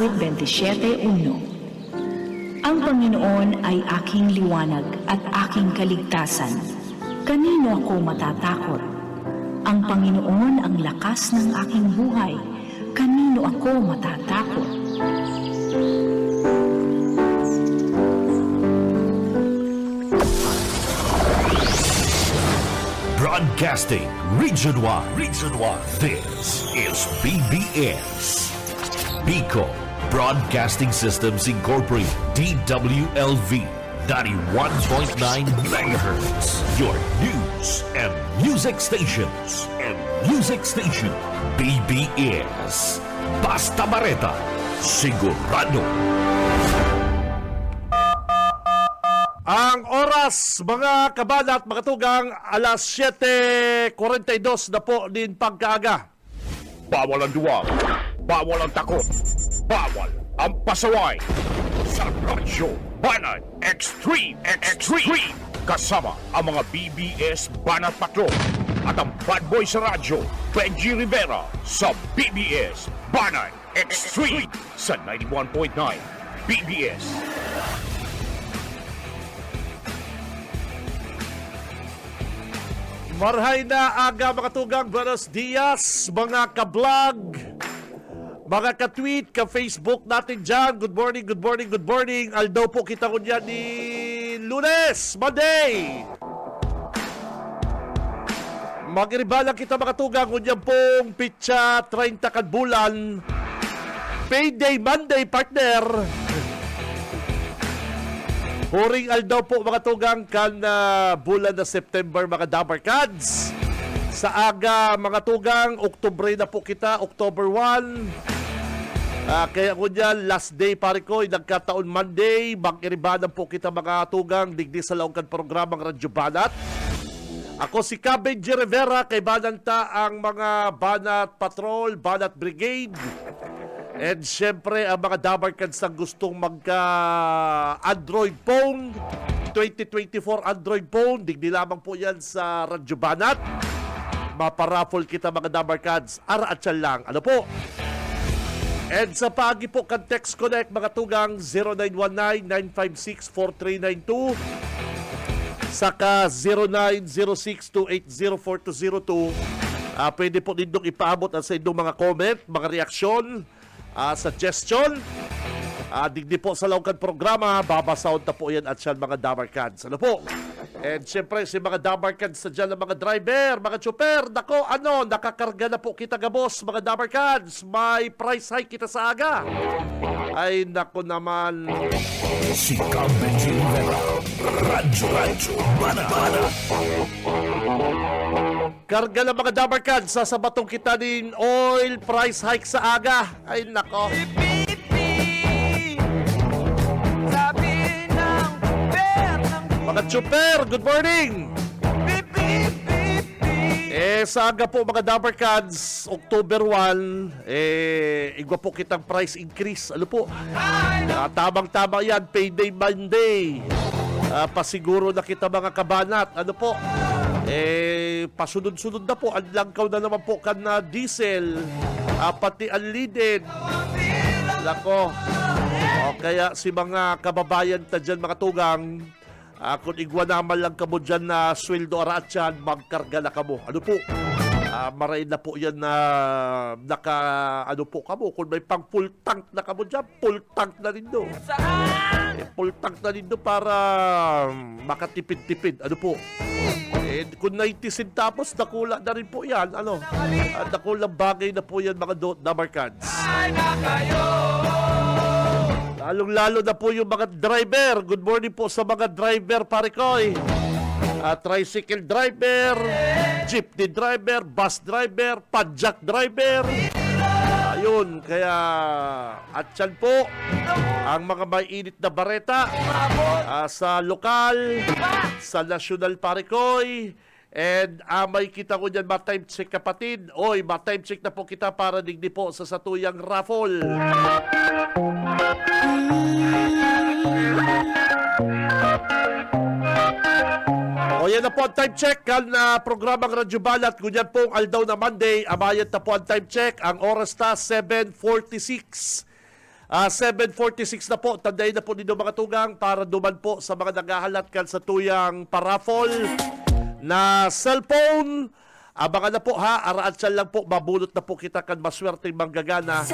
Salmo 27:1. Ang Panginoon ay aking liwanag at aking kaligtasan. Kanino ako matatakot? Ang Panginoon ang lakas ng aking buhay. Kanino ako matatakot? Broadcasting Region 1. Region 1. This is BBS. Bicol Broadcasting Systems Incorporated. DWLV 91.9 MHz. Your news and music stations. BBS. Basta Bareta. Sigurado. Ang oras, mga kabanat, mga tugang, alas 7:42 na po din pagkaaga. Bawal ang duwag, bawal ang takot, bawal ang pasaway. Sa Radyo Banat Extreme. Kasama ang mga BBS Banat Patrol at ang bad boy sa radyo, Benji Rivera sa BBS Banat Extreme sa 91.9 BBS. Marhay na aga, mga tugang, buenos dias, mga ka-vlog, mga ka-tweet, ka-Facebook natin dyan. Good morning, good morning, good morning. Aldaw po kita ko dyan ni Lunes, Monday. Mag-iribala kita, mga tugang, kung dyan pong pitsa 30 kadbulan. Payday Monday, partner. Huring aldaw po, mga tugang, kan bulan na September, mga Dabarkads. Sa aga, mga tugang, Oktubre na po kita, October 1. Kaya ko dyan, last day pare ko, nagkataon Monday. Mag-iribanan po kita, mga tugang, digdi sa laungkan programang Radyo Banat. Ako si Benji Rivera, kay Bananta ang mga Banat Patrol, Banat Brigade. And syempre, ang mga Dabarkads na gustong magka-Android phone, 2024 Android phone, digdi lamang po yan sa Radyo Banat. Maparaffle kita, mga Dabarkads, ara at yan lang. Ano po? And sa paagi po, kan text connect, mga tugang, 0919-956-4392, saka 0906-280-4202. Pwede po nindong ipaabot at sa inyong mga comment, mga reaksyon, suggestion. Digdi po sa laungkan programa, babasaon na po yan at siyan, mga Dabarkads. Ano po? And syempre, si mga Dabarkads sa dyan, mga driver, mga chopper, nako, nakakarga na po kita, gabos, mga Dabarkads. May price hike kita sa aga. Ay, nako naman. Si Benji Rivera. Radyo Banat. Karga na, mga Dabarkads, sasabatong kita din oil price hike sa aga. Ay, nako. Mga chopper, good morning! Sa aga po, mga Dabarkads, October 1, igwa po kitang price increase. Ano po? Tamang-tama yan, payday Monday. Pasiguro na kita, mga kabanat. Ano po? Pasunod-sunod na po. Ang langkaw na naman po kan na diesel, pati unleaded. Lako. Kaya si mga kababayan ta dyan, mga tugang, kung igwa naman lang kamo dyan na sweldo araat yan, magkarga na kamo. Ano po? Maray na po yan na ano po kamo. Kung may pang full tank na kamo dyan, full tank na rin do. Full tank na rin do para makatipid-tipid. Ano po? Kung 90 centavos, nakula na rin po yan. Ano? Nakulang bagay na po yan, mga Dabarkads. Lalong-lalo na po yung mga driver. Good morning po sa mga driver, pare koy. Tricycle driver, jeepney driver, bus driver, padjak driver. Ayun, kaya at yan po ang mga may init na bareta sa lokal, sa nasyonal, pare koy. And may kita ko dyan, ma-time check, kapatid. Oy, ma-time check na po kita para digdi po sa satuyang raffle. O yan na po ang time check na programang Radyo Banat. Kunyan pong aldaw na Monday, amayat na po ang time check. Ang oras na 7:46. 7:46 na po, tandayin na po ninyo mga tugang para duman po sa mga naghahalat kan sa tuyang paraffol na cellphone. Abangan na po ha, araat siya lang po, mabulot na po kita kan maswerteng manggagana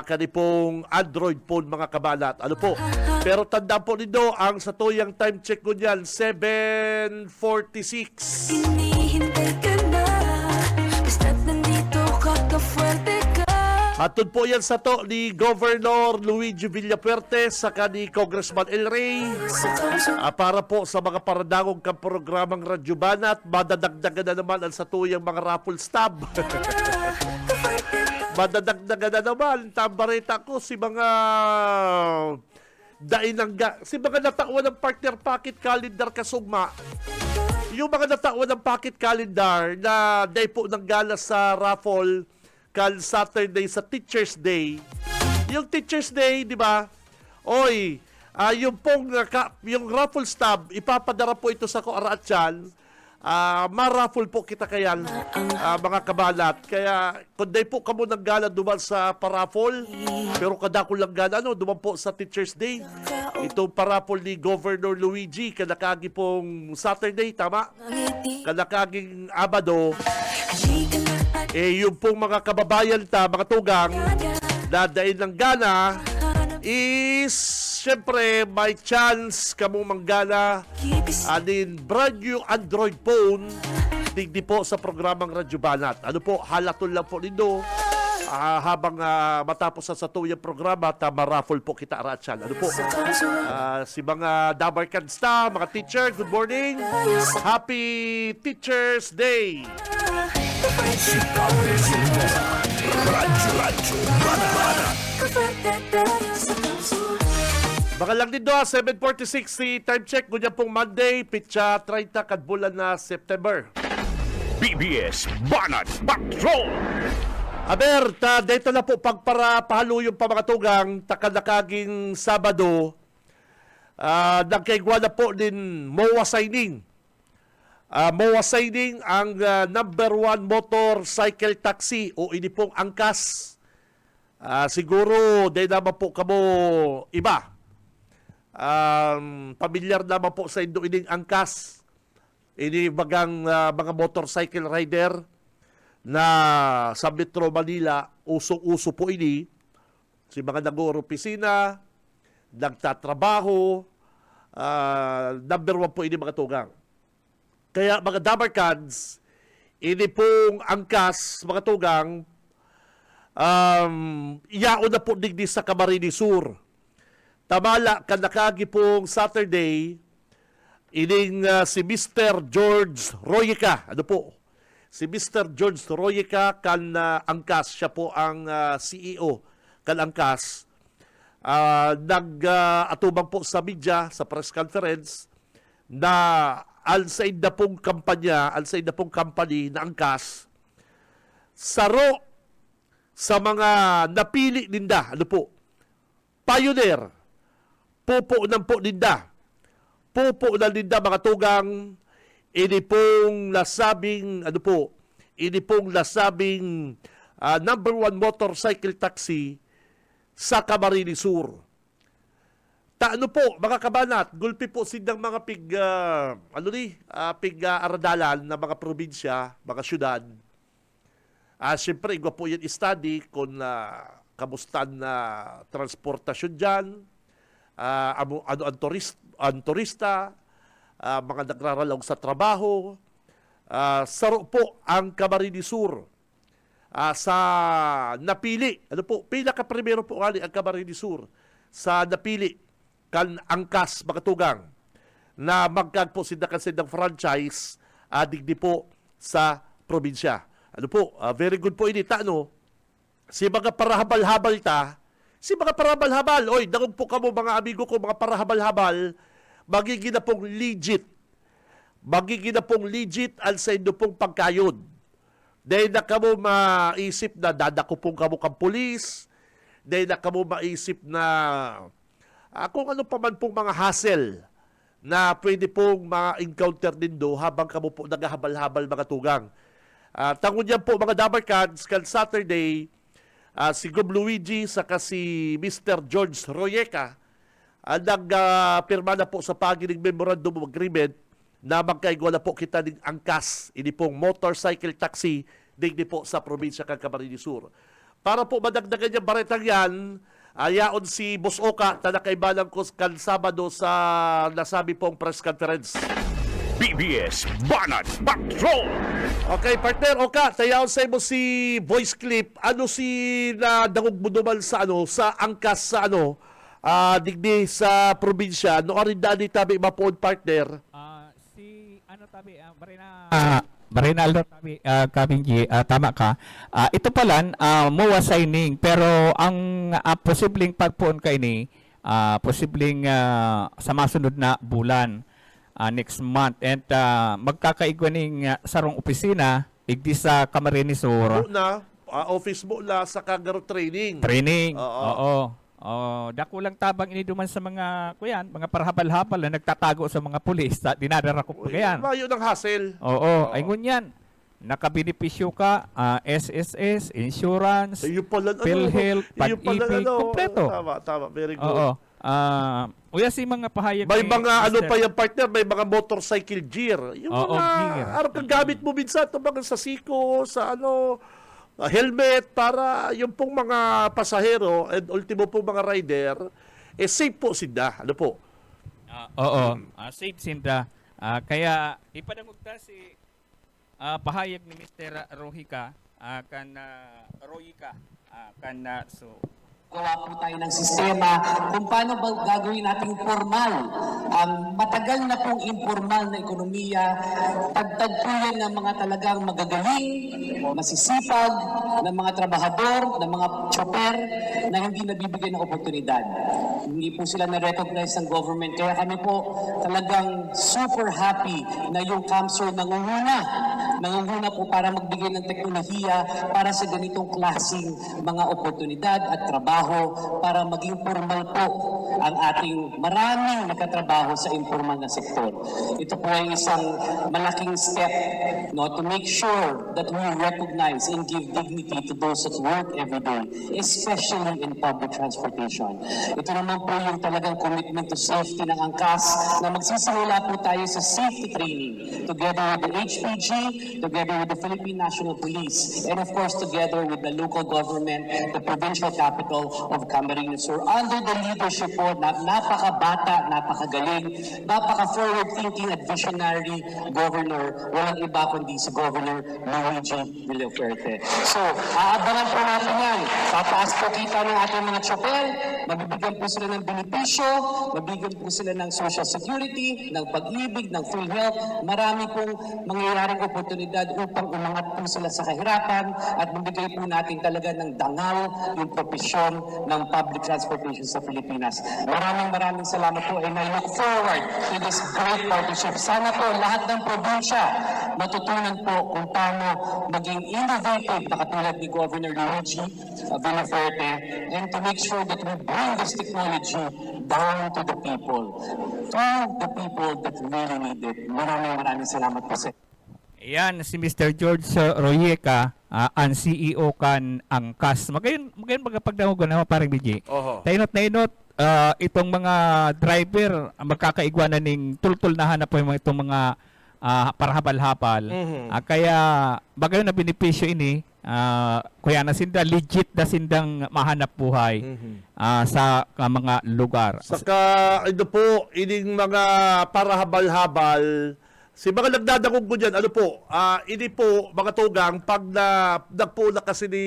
kanipong Android phone mga kabalat. Ano po? Pero tandaan po ninyo, ang sa tuyang time check ko niyan, 7:46. Hinihintay ka na, basta't nandito ka, kafuerte ka. Hatod po yan sa to ni Governor Luigi Villapuerte saka ni Congressman El Rey para po sa mga paradangong programang Radyo Banat. Madadagdagan na naman ang sa tuyang mga raffle stub. Madadagdagan na naman tambareta ko si mga si mga natawan ng partner pocket calendar kasugma. Yung mga natawan ng pocket calendar na day po ng gala sa raffle kal Saturday sa Teacher's Day. Yung Teacher's Day, di ba? Oy, yung pong yung raffle stub, ipapadara po ito sa ko Araatyan. Ma-raffle po kita kayan, mga kabalat. Kaya, kung day po kamo ng gala duman sa paraffle, pero kada ko lang gala, duman po sa Teacher's Day. Itong paraffle ni Governor Luigi, kanakagi pong Saturday, tama? Kanakaging Abado, yung pong mga kababayan mga tugang, na dain ng gana, is, syempre, may chance kamo manggana anin brand new Android phone digdi po sa programang Radyo Banat. Ano po, halaton lang po nindo habang matapos sa tuyang programa, ma-raffle po kita aratsyan. Ano po, si mga Dabarkans na, mga teacher, good morning. Happy Teacher's Day. Si Cabenji Rivera. Radyo Bana. Kafuerte tayo sa puso. Baka lang din 7:46 si time check. Ganyan pong Monday, pitsa 30 kadbulan na September. BBS Banat Patrol! Aber, dito na po pagpara pahaluyong pa mga tugang, takanakaging Sabado, nagkaigwa na po din MOA signing. MOA signing ang number 1 motorcycle taxi o ini pong angkas. Siguro, dahil naman po kamo iba. Pamilyar naman po sa indo ining angkas. Ini bagang mga motorcycle rider na sa Metro Manila, usong-uso po ini. Si mga nag-opisina, nagtatrabaho, number 1 po ini mga tugang. Kaya mga Dabarkads, ini pong angkas, mga tugang, iyaon na po digdi sa Camarines Sur. Tamala, kanakagi pong Saturday, ining si Mr. George Royeka. Ano po? Si Mr. George Royeka kan angkas. Siya po ang CEO kan angkas. Nag-atubang po sa media, sa press conference, na alsaid na pong kampanya, alsaid na pong company na angkas, saro sa mga napili ninda. Ano po? Pioneer. Pupo ng po ninda. Pupo na ninda mga tugang. Ini pong nasabing, ano po, ini pong nasabing number 1 motorcycle taxi sa Camarines Sur. Ano po, mga kabanat, gulpi po sindang mga aradalan na mga probinsya, mga syudad. Siyempre, igwa po yan i-study kung kamustan na transportasyon dyan, ano ang turista, mga nagraralaw sa trabaho. Saro po ang Camarines Sur sa napili. Ano po, pinaka-primero po ang Camarines Sur sa napili kan angkas mga tugang na magkag po sindang franchise digdi po sa probinsya. Ano po, very good po ini no? Si mga parahabal-habal si mga parahabal-habal, oy, dagog po kamo mga amigo ko, mga parahabal-habal, magiging na pong legit. Magiging na pong legit al sa indo pong pagkayod. Dahil na kamo maisip na dadako pong kamo kang pulis, dahil na kamo maisip na kung ano pa man pong mga hassle na pwede pong ma-encounter din do habang kamo po naghahabal-habal mga tugang. Tangon yan po mga Dabarkads, kan Saturday, si Gob Luigi saka si Mr. George Royeca nagpirma na po sa pagiling Memorandum of Agreement na magkaigwa na po kita ng angkas, ini pong motorcycle taxi digdi po sa probinsya ng Camarines Sur. Para po madagdagan yung baretang yan, ayaon si Boss Oka na nakaibalang ko kan Sabado sa nasabi pong press conference. BBS Banat Patrol! Okay, partner, Oka, tayaon sa mo si voice clip. Ano si na dangog mo naman sa sa angkas sa digdi sa probinsya. No rin dani tabi mapoon, partner. Marinaldo tabi Kabinji, tama ka. Ito pala MOA signing pero ang posibleng pagpuon kay ni posibleng sa masunod na bulan next month and magkakaigwaning sarong opisina igdi sa Camarines Sur. Na office mo na sa kagaro training. Oo. Dako lang tabang ini duman sa mga mga parhabal-habal na nagtatago sa mga pulis, dinadara ko pa yan. Mayo ng hassle. Oo, ay ngunyan. Nakabenepisyo ka, SSS, insurance, PhilHealth, pag-ibig, kompleto. Tama, very good. Oo. Uya si mga pahayag May ni mga Mr. pa yung partner, may mga motorcycle gear. Yung Oo, gear. araw kang gamit mo minsan, ito mga sa siko, sa helmet, para yung pong mga pasahero and ultimo pong mga rider, safe po sila. Ano po? Safe sinda. Kaya ipadamugta si pahayag ni Mr. Rohica Rohica gawa po tayo ng sistema kung paano ba gagawin nating formal. Ang matagal na pong informal na ekonomiya, tagtag po yan ng mga talagang magagaling, masisipag, ng mga trabahador, ng mga chopper na hindi nabibigyan ng oportunidad. Hindi po sila na-recognize ng government. Kaya kami po talagang super happy na yung CAMSUR nangunguna po para magbigay ng teknolohiya para sa ganitong klaseng mga oportunidad at trabaho para maging formal po ang ating maraming nakatrabaho sa informal na sektor. Ito po ay isang malaking step to make sure that we recognize and give dignity to those that work every day, especially in public transportation. Ito naman po yung talagang commitment to safety ng angkas na magsisimula po tayo sa safety training together with the HPG, together with the Philippine National Police, and of course together with the local government, the provincial capital of Camarines Sur, under the leadership po na napakabata, napakagaling, napaka-forward-thinking at visionary governor, walang iba kundi si Governor Luigi Villaferte. So, aabangan po natin yan. Tataas po kita ng ating mga chopper, mabibigyan po sila ng benepisyo, mabibigyan po sila ng social security, ng pag-ibig, ng PhilHealth. Marami pong mangyayaring oportunidad upang umangat po sila sa kahirapan at mabigay po natin talaga ng dangal yung profesyon ng public transportation sa Pilipinas. Maraming salamat po and I look forward to this great partnership. Sana po lahat ng probinsya matutunan po kung paano maging innovative na katulad ni Governor Luigi Villaferte and to make sure that we bring this technology down to the people that really need it. Maraming salamat po sa Yan si Mr. George Royeca, ang CEO kan Angkas. Magayon magapagdamugan na parang BJ. Tainot itong mga driver magkakaigwanan ning tultul na hanap po yung itong mga parhabal-habal. Kaya bagayon na benepisyo ini kuya na sinda legit na sindang mahanap buhay sa mga lugar. Saka ito po ining mga parahabal-habal. Si mga nagdadangog ko dyan, ini po, mga tugang, pag nagpuna kasi ni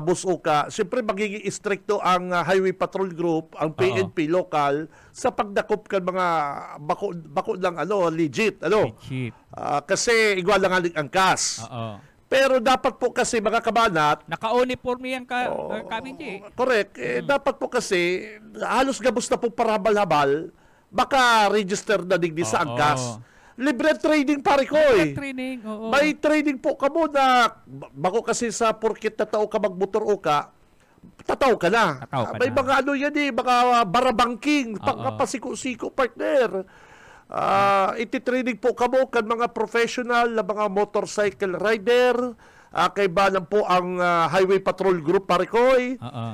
Boss Oka, siyempre magiging stricto ang Highway Patrol Group, ang PNP local, sa pagdakop kan mga bako lang, legit, Legit. kasi igual lang ang angkas. Pero dapat po kasi mga kabanat, naka-uniform yan kami, correct, dapat po kasi, halos gabos na po parabal-habal, baka register na digdi sa angkas. Libre training pare ko Training, oo. May training po ka mo na bako kasi sa porkit na tao ka magmotor o ka, tataw ka na. May mga yan mga barabangking, pagkapasiko-siko partner. Iti-training po ka mo kan mga professional na mga motorcycle rider, kaibanan po ang Highway Patrol Group, Parikoy. Oo.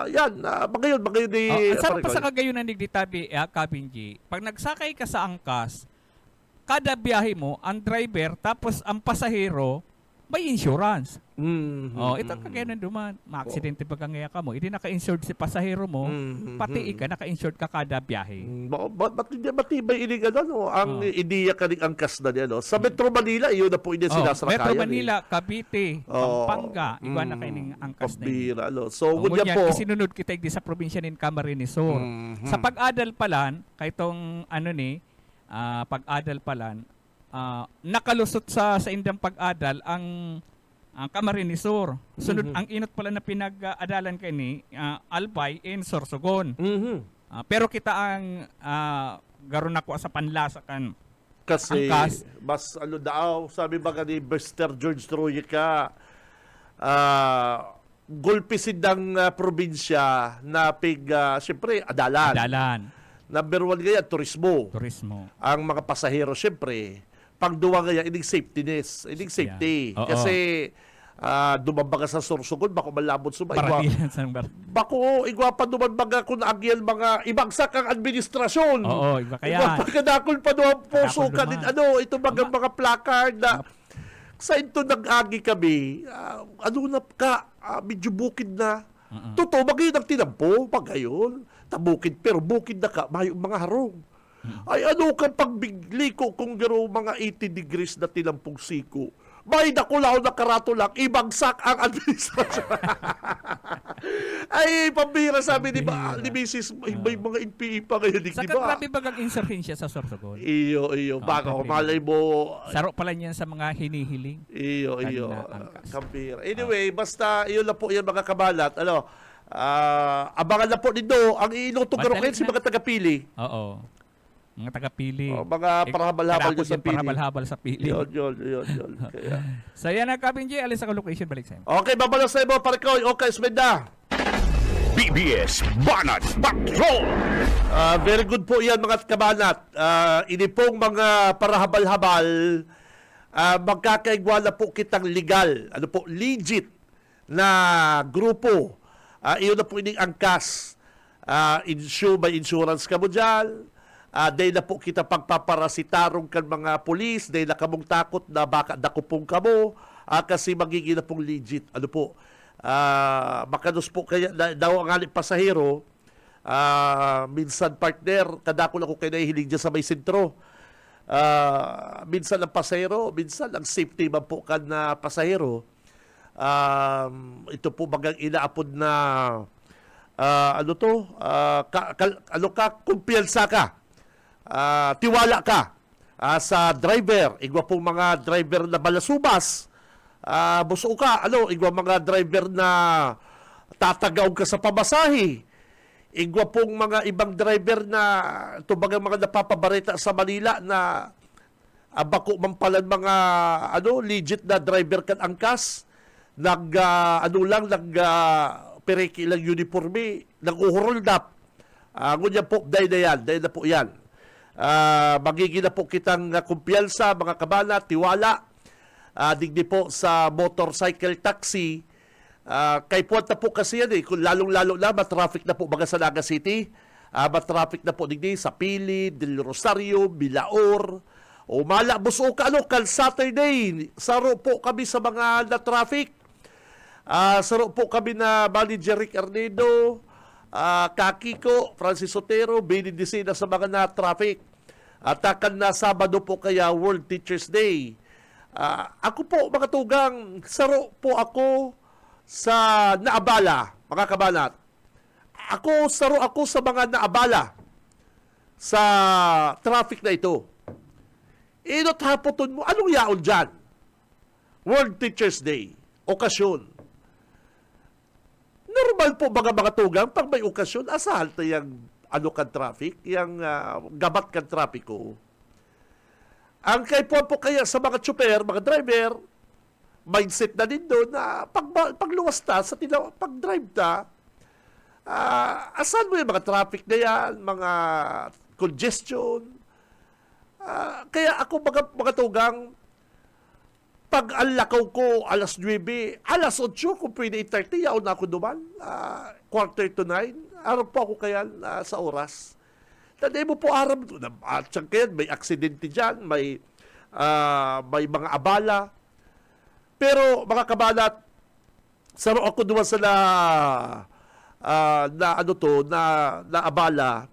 Yan, magayon ni Ang sarap pa Parikoy. sa kagayunan ni Ditabi, Kabinji. Pag nagsakay ka sa angkas, kada biyahe mo, ang driver, tapos ang pasahero, may insurance. Ito ang kagayunan duman. Ma-aksidente pag angaya ka mo, hindi naka-insured si pasahero mo, pati ika, naka-insured ka kada biyahe. Ba't hindi matibay ining ang ideya kaning angkas na niya, no? Sa Metro Manila, iyon na po hindi sinasarakayan. Metro Manila, Cavite, Pampanga, iba na kayong angkas na yun. Pambira, no? So, ngunyan po. Isinunod kita di sa probinsya ng Camarines Sur. Sa pag-adal palan, kaytong pag-adal palan, nakalusot sa indang pag-adal ang Camarines Sur. Sunod ang inot pala na pinag-adalan kay ni Albay in Sorsogon. Pero kita ang garon ako sa panlasa kan Kasi angkas. mas daw, sabi ba ni Mr. George Troyeka, gulpisin ng probinsya na siyempre, adalan. Adalan, Number 1 kaya, turismo. turismo. Ang mga pasahero, siyempre, pangduwa kaya, ining safetyness, ining safety. Yeah. Oo. Kasi, dumamba ka sa Sorsogon, bako malabot sumay. Paradilan sa Bako, igwa pa duman mga kung agyan mga ibagsak ang administrasyon. Oo, iba kaya. Igwa pagkadakol pa doon puso ka duman. din. Ito mga placard na sa ito nag-agi kami, na ka, medyo bukid na. Totoo, magayon ang tinampo, pag gayon. Tabukid, pero bukid na ka, may mga harong. Ay ka pagbigli ko kung garo mga 80 degrees na tinampong siko. May nakulaw na karato lang, ibagsak ang administrasyon. Ay, pambira sabi ni Mrs. May mga NPE pa ngayon, di Sa ba? grabe bagang insurhensya sa Sorsogon. Iyo, baka grabe. malay mo. Saro pala niyan sa mga hinihiling. Iyo. Angkas. Kampira. Anyway, basta iyon lang po yan mga kabalat. Abangan na po nito ang inutong garokin si mga tagapili. Oo. Mga taga-pili. Mga parahabal-habal dyan sa pili. Parahabal-habal sa pili. Yun. Kaya. So yan ang Kabinji, alis sa location, balik sa Okay, babalas sa mo, Parikoy. Okay, Smenda. BBS Banat Patrol! Very good po yan mga kabanat. Ini pong mga parahabal-habal, magkakaigwala po kitang legal, legit na grupo. Iyon na po ining angkas. May insurance ka mo dyan. Dahil na po kita pagpaparasitarong kan mga pulis, dahil na kamong takot na baka dakupong kamo, kasi magiging na pong legit. Makanos po kaya daw ang aling pasahero, minsan partner, kadako lang ko kayo nahihilig dyan sa may sentro. Minsan ang pasahero, minsan ang safety man po kan na pasahero. Ito po bagang inaapod na kumpiyansa ka. Tiwala ka sa driver. Igwa pong mga driver na balasubas. Buso ka, igwa mga driver na tatagaw ka sa pamasahe. Igwa pong mga ibang driver na tubagang mga napapabareta sa Manila na bako mampalan mga legit na driver kan angkas. Pereki lang uniforme, nag-uhold up. Ngunyan po, dahil na po yan. Magiging na po kitang kumpiyansa, mga kabana, tiwala. Digdi po sa motorcycle taxi. Kay puwanta po kasi yan kung lalong-lalo na, matraffic na po baga sa Naga City. Matraffic na po digdi sa Pili, Del Rosario, Bilaor. Buso ka, kal Saturday. Saro po kami sa mga na-traffic. Saro po kami na Manager Rick Ernedo, Kakiko, Francis Sotero, Benny Dicena sa mga na-traffic. At akan na Sabado po kaya World Teachers Day. Ako po, mga tugang, saro po ako sa naabala, mga kabanat. Saro ako sa mga naabala sa traffic na ito. Inot hapoton mo, anong yaon dyan? World Teachers Day, okasyon. Normal po mga tugang, pag may okasyon, asal tayang kan traffic, yung gabat kan trapiko. Ang kay po kaya sa mga tsuper, mga driver, mindset na din doon na pagluwas ta, pag-drive ta, asan mo yung mga traffic na yan, mga congestion. Kaya ako mga tugang, Pag ang lakaw ko, alas 9, alas 8, kung pwede 8:30, yaon na ako duman. 8:45, araw po ako kaya sa oras. Tanay mo po araw. At kaya may aksidente dyan, may mga abala. Pero mga kabalat, saro ako duman sa na abala.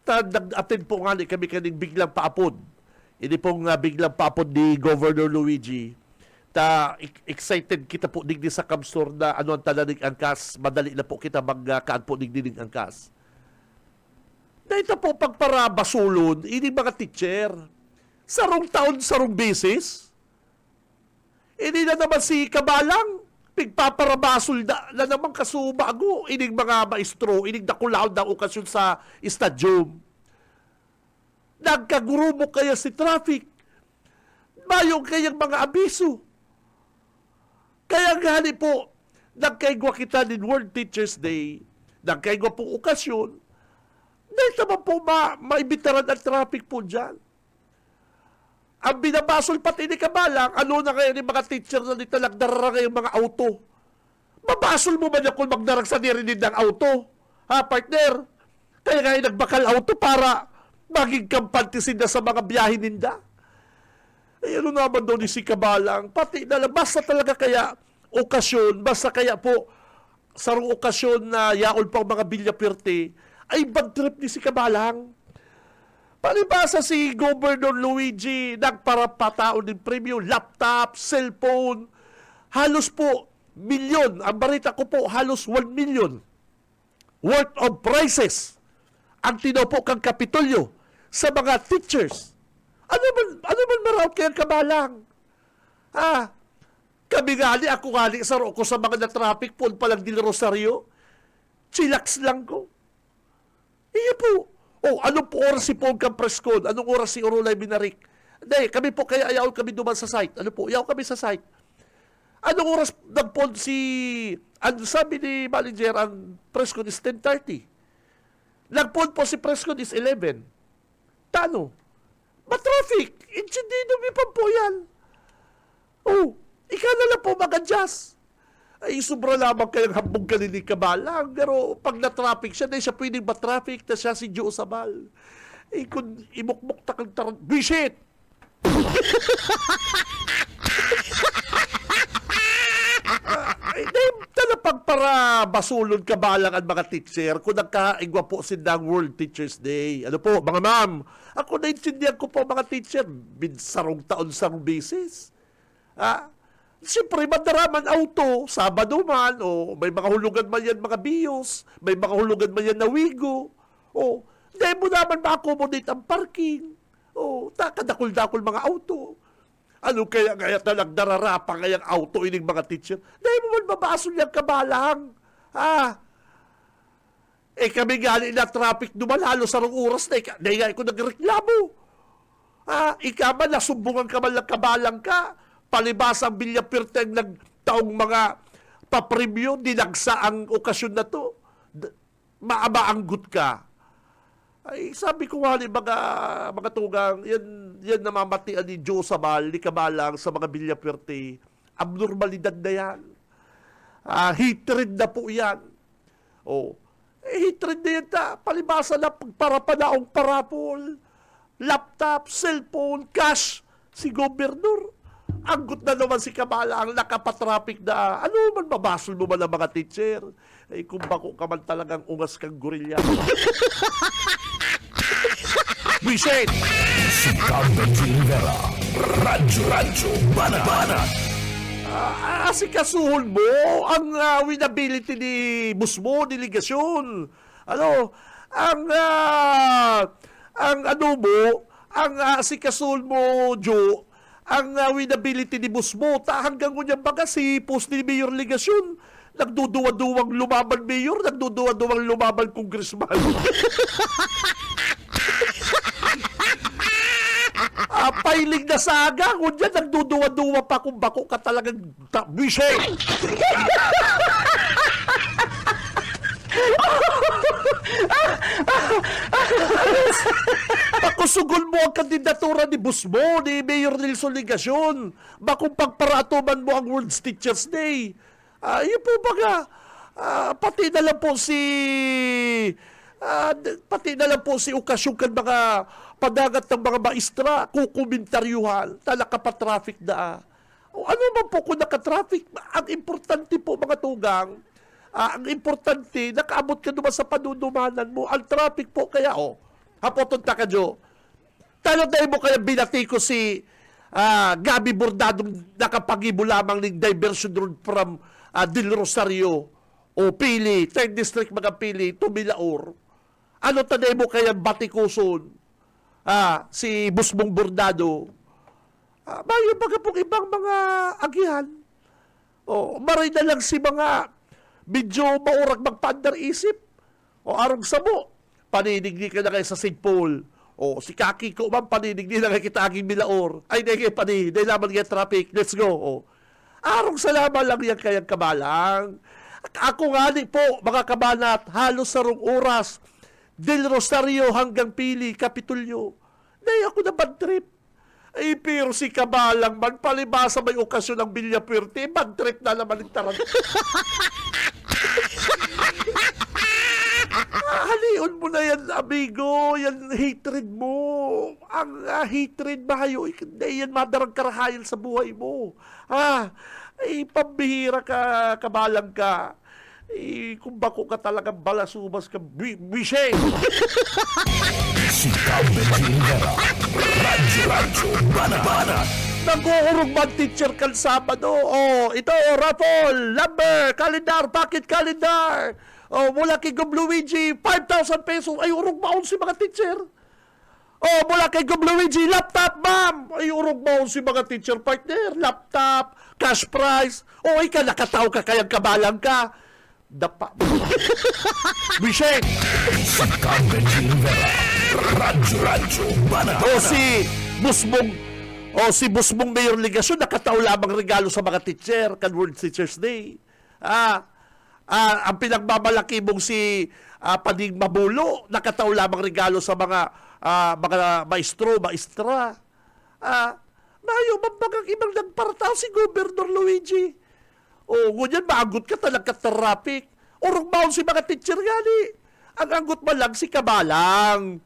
Nag-attend po nga kami kaning biglang paapod. Ini pong biglang paapod ni Governor Luigi. Excited kita po digdi sa Kamsur na ano ang talanig angkas. Madali na po kita magkaan po digdi ng angkas. Dahil po pagparabasulon, ini mga teacher. Sarong taon, sarong beses. Ini na naman si Kabalang. Pigpaparabasol na naman kasubago. Ining mga maestro, ining nakulaw na okasyon sa stadium. Nagkagurumo kaya si traffic. Mayong kayang mga abiso. Kaya gani po, nagkaigwa kita din World Teachers Day, nagkaigwa po okasyon, dahil naman po maibitaran ang traffic po dyan. Ang binabasol pati ni Kabalang, ano na kayo ni mga teacher na dito nagdarara ngayong mga auto. Mabasol mo ba niya kung magdarag sa nirinig ng auto? Ha, partner? Kaya nga nagbakal auto para maging kampantisin na sa mga biyahe ninda. Ay ano naman daw ni si Kabalang, pati na lang, basta talaga kaya okasyon, basta kaya po sarong okasyon na yaon pang mga bilyapirte, ay bad trip ni si Kabalang. Palibasa si Governor Luigi, nagparapataon din premium, laptop, cellphone, halos po milyon, ang barita ko po, halos 1 million worth of prizes ang tinopo kang Kapitolyo sa mga teachers. Ano man maraot kayang Kabalang? Kami gali, ako gali, saro ko sa mga na-traffic po, palang Del Rosario. Chillax lang ko. Iya po. Anong po oras si Paul Camprescon? Anong oras si Orulay Binarik? Hindi, kami po kaya ayaw kami duman sa site. Ano po, ayaw kami sa site. Anong oras nagpon sabi ni manager, ang Prescon is 10:30. Nagpon po si Prescon is 11. Tano? Traffic. Hindi mi pa po yan. Ikaw na lang po mag-adjust. Ay, sobra lamang kayang hambog ka ni Kabalang. Pero pag na-traffic siya, dahil siya pwedeng ba-traffic na siya si Joe Sabal. Kung imukmuk takang tarang, bisit! Pagpara basulon Kabalang ang mga teacher kung nagkaigwa po sindang World Teachers Day. Ano po, mga ma'am, ako naintindihan ko po mga teacher, binsarong taon sarong basis. Siyempre, madaraman auto, Sabado man, may mga hulugan man yan mga BIOS, may mga hulugan man yan na Wigo, dahil mo naman ma-accommodate ang parking, kadakul-dakul mga auto. Ano kaya na nagdararapa kayang auto ining mga teacher? Dahil mo man mabasol yung Kabalang. Kami gali na traffic dumalalo sa rong oras na dahil nga ko nagreklamo. Ikaw man, nasumbungan ka man lang Kabalang ka. Palibas ang bilyapirteng nagtaong mga papremyo, dinagsa ang okasyon na to. Maabaanggot ka. Ay, sabi ko nga mga tugang, yan namamatian ni Joe Sabal, ni Kabalang sa mga bilyapirte. Abnormalidad na yan. Hatred na po yan. Hatred na yan palibasa na pagparapanaong parapol, laptop, cellphone, cash, si Gobernador. Anggot na naman si Kabalang, nakapatraffic na, ano man mabasol mo man ang mga teacher? Kung bako ka man talagang ungas kang gorilya. Visit! Si Benji Rivera, Radyo Banat. Asikasuhon mo ang winability ni Busmo, delegasyon. Ang asikasuhon mo, Joe, ang winability ni Busmo, hanggang kunyang baga si post ni Mayor Legasyon, nagduduwa-duwang lumaban Mayor, nagduduwa-duwang lumaban Congressman. Pailing na saga, kunya nagduduwa-duwa pa kung bako ka talagang bisay. Pakusugon mo ang kandidatura ni Busmo, ni Mayor Nelson Ligacion. Bakong pagparatuman mo ang World Teachers Day. Yun po baga, pati na lang po si okasyon kan mga padagat ng mga maestra, kukomentaryuhan, nakapatraffic na. O ano man po kung nakatraffic, ang importante po mga tugang, ang importante, nakaabot ka naman sa panunumanan mo. Ang traffic po kaya, hapoton ta ka, Jo. Tanong mo kaya binati ko si Gabi Bordadong nakapagibo lamang ng diversion road from Del Rosario o Pili, 3rd District mga Pili, to Milaor. Ano tanay mo kaya batikuson si Busmong Bordado? May baga pong ibang mga agihan. Maray na lang si mga medyo maurag magpaandar-isip. Arong sabo, paninigni ka na kayo sa St. Paul. Si Kaki ko man, paninigni na kayo kita aging Milaor. Ay, di kayo paninigni, laman kayo traffic, let's go. Arong salamat lang yan kayang kabalang. Ako nga po, mga kabanat, halos sa rong oras, Del Rosario hanggang Pili, Kapitulyo. Dahil ako na bad trip. Ay, pero si Kabalang man, palibasa may okasyon ng Villa Puerte, bad trip na naman yung tarant. Halion mo na yan, amigo. Yan hatred mo. Ang hatred mahayo, hindi yan madarang karahayan sa buhay mo. Ay, pambihira ka, Kabalang ka. Kung bako ka talagang balasubas ka, bishay! Si Benji Rivera. Radyo Bana. Nag-uurong man teacher kan Sabado. Ito, raffle, number, calendar, pocket calendar. Mula kay Gob Luigi, 5,000 pesos. Ay, urong maon si mga teacher. Mula kay Gob Luigi, laptop, ma'am. Ay, urong maon si mga teacher partner. Laptop, cash prize. Ikaw nakataw ka kayang Kabalang ka. Dapa. Bishay! Si Benji Rivera. Radyo Bana. Si Busmong Mayor Ligacion, nakataw lamang regalo sa mga teacher, kan World Teachers Day. Ang pinagmamalaki mong si Pading Mabulo, nakataw lamang regalo sa mga maestro, maestra. Mayo, mabagang ibang nagparataw si Governor Luigi. Ngunyan, maagot ka talaga traffic. Urong baon si mga teacher gani. Ang anggot man lang si Kabalang.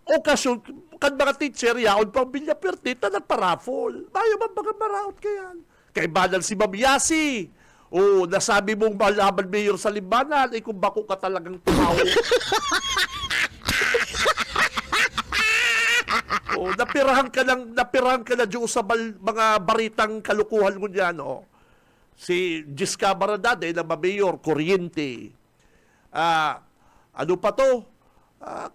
Okasyon, kan mga teacher, yaon pang Villa Puerte, nagparafol. Mayo, mabagang maraot ka yan. Kaibanan si Ma'am Yasi. Nasabi mong malaban mayor sa Limbanan, kung bako ka talagang tumaw. Napirahan ka na dyan sa mga baritang kalukuhan mo dyan, Si Jiska Baradade na mayor, kuryente. Ano pa to?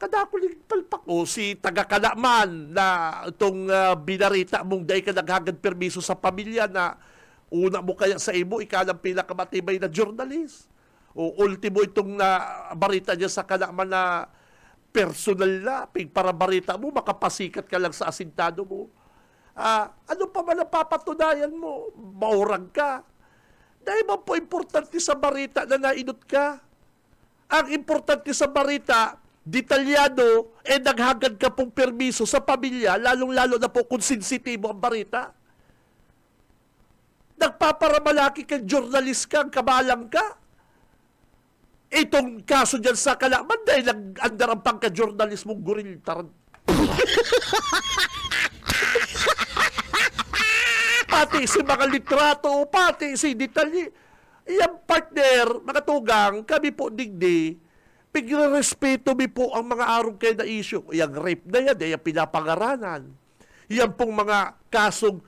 Kadakuling palpak. Si taga-Kalaman na itong binarita mong dahil ka naghagad permiso sa pamilya na una mo kaya sa imo, ikalang pinakamatibay na journalist. Ultimo itong barita niya sa Kalaman na personal na, para barita mo, makapasikat ka lang sa asintado mo. Ano pa man napapatunayan mo? Maurag ka. Dahil ba po importante sa barita na nainot ka? Ang importante sa barita, detalyado, naghagad ka pong permiso sa pamilya, lalong-lalo na po kung sensitibo ang barita. Nagpaparamalaki kang journalist kang Kabalang ka. Itong kaso dyan sa Kalaman, dahil nag-andar ang pangka-journalist mong guril tarant. Pati si mga litrato, pati si detalye. Iyang partner, mga tugang, kami po digdi, pigre-respeto mi po ang mga arong kayo na issue. Iyang rape na yan, iyang pinapangaranan. Iyang pong mga kasong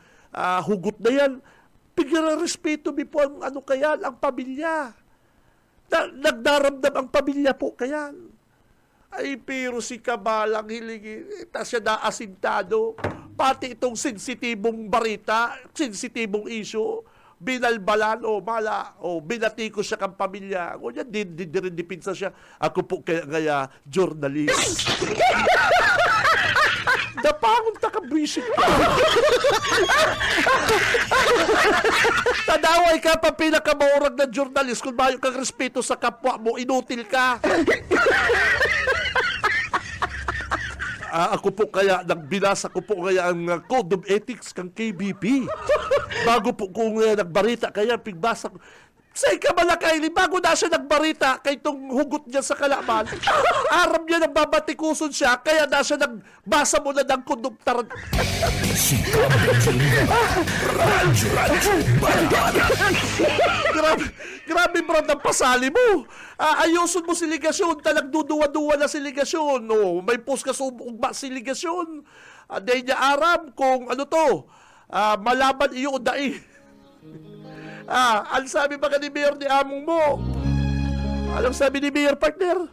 hugot na yan, pigre-respeto mi po ang ano kayan, ang pamilya. Nagdaramdam ang pamilya po kayan. Ay, pero si Kabalang hiligi, siya na asintado. Pati itong sensitibong barita, sensitibong issue, binalbalan binati ko siya kang pamilya. Ngunyan, rin dipinsa siya. Ako po kaya journalist. Napangon ta ka, buisit ka. Padaway ka pa pinakamaurag na journalist kung mayo kang respeto sa kapwa mo, inutil ka. Ako po kaya, nagbinasa ko po kaya ang Code of Ethics kang KBP. Bago po kung nagbarita kaya, pigbasa ko. Sa ikamalakay, bago na siya nagbarita, kay itong hugot niya sa kalaban, aram niya nagbabatikuson siya, kaya na siya nagbasa mo na ng konduktar. Si Cam Benji Rivera. Radyo Banana. Grabe bro, ang pasali mo. Ayusun mo si ligasyon, nagduduwa-duwa na si ligasyon. No, may post ka sa ugma si ligasyon. Dahil niya aram kung ano to, malaban iyo dai. Ano sabi ba ka ni Mayor ni among mo? Anong sabi ni Mayor, partner?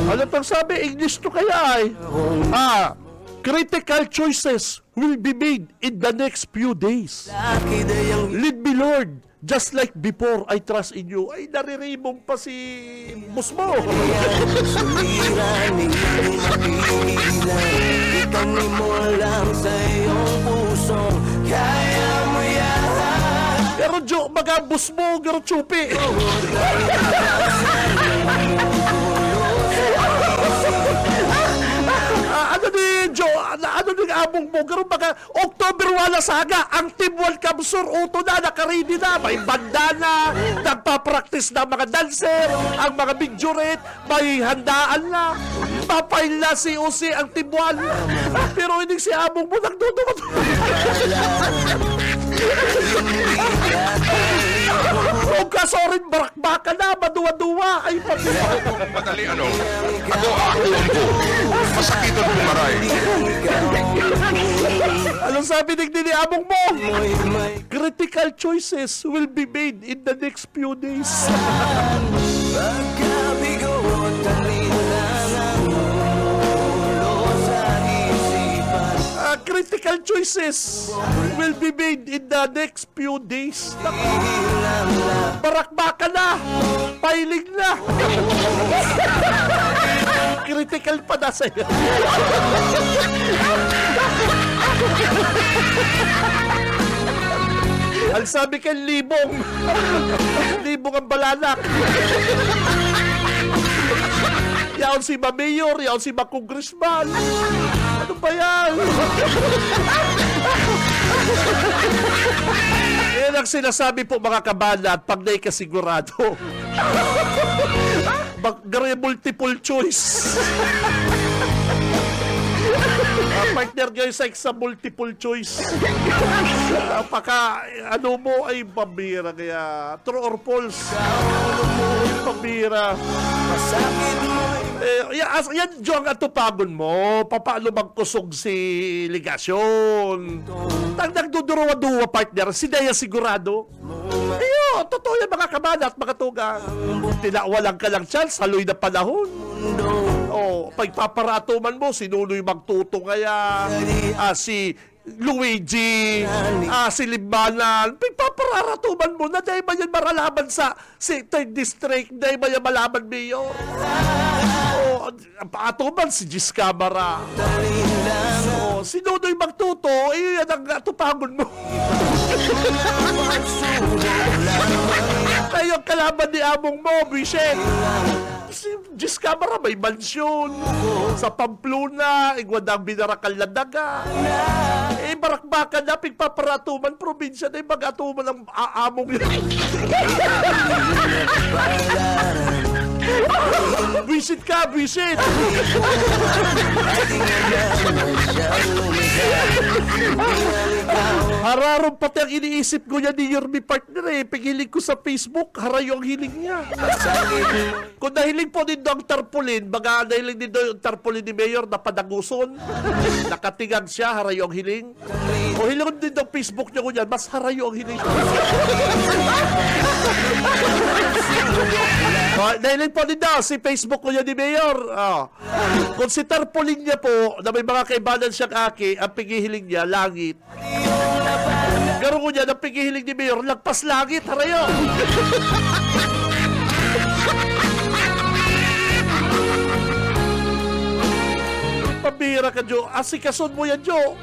Ano pang sabi? English to kaya eh. Critical choices will be made in the next few days. Lead me, Lord. Just like before, I trust in you. Ay, naririmong pa si boss mo. Pero Jo, mga boss mo, garo chupi. Ano ni Jo, ano ni among mo, garo baka October wala saga, ang Team World Cup Sur Auto na, nakaready na, may banda na, nagpa-practice na mga dancer, ang mga bigjuret, may handaan na, papail na si Uzi ang Team World. Pero hindi si among mo nagdudumot. Huwag ka, sorry, barakbaka na, maduwa-duwa. Ay, pati. Madali ano? Ako ang ko. Masakitan kong maray. Anong sabi ni among mo? Critical choices will be made in the next few days. Critical choices will be made in the next few days. Barakbaka na! Piling na! Critical pa na sa'yo. Ang sabi kay libong. Libong ang balanak. Yaon si ma-mayor, yaon si ma-congressman. Ano ba yan? Yan ang sinasabi po mga kabanat pag naikasigurado. Multiple choice. Partner ngayon sa multiple choice. Paka ano mo ay pambira kaya true or false. Pambira. Yan Jong at tupagon mo. Paano magkusog si ligasyon? Nagdudurawa-duwa partner. Sinaya sigurado. Iyo, totoo yan mga kabanat, mga tuga. Tinawalan ka lang chance, haloy na panahon. Pagpaparato man mo, sinunoy magtuto kaya, si Luigi, si Limbanan, pagpapararatuman mo na dahil ba yan maralaman sa 3rd District, dahil ba yan malaman mayor? Paatuman si Gis Camara. Sinunoy magtuto, yan ang tupangon mo. Kayo ang kalaban ni among mo, Bishen. Si Gis Camara may mansyon sa Pamplona, igwadang binarakal na daga. Barakbakan na, pigpaparatuman, probinsya na mag-atuman ang among yun. Visit ka, visit! Hararong pati ang iniisip ko niya ni Yormi partner Pigilig ko sa Facebook, harayo ang hiling niya. Kung nahiling po din ang tarpaulin, baga nahiling din ang tarpaulin ni Mayor na padaguson, nakatingag siya, harayo ang hiling. O hiling din ang Facebook niya ko niyan, mas harayo ang hiling. Nahiling po din daw si Facebook ko niya ni Mayor. Kung si tarpaulin niya po, na may mga kaibanan siyang aki, ang pigihiling niya, langit. Garo ko niya, ang pigihiling ni Mayor, lagpas langit, harayo. Pabira. Bihira ka, Jo. Asikason mo yan, Jo.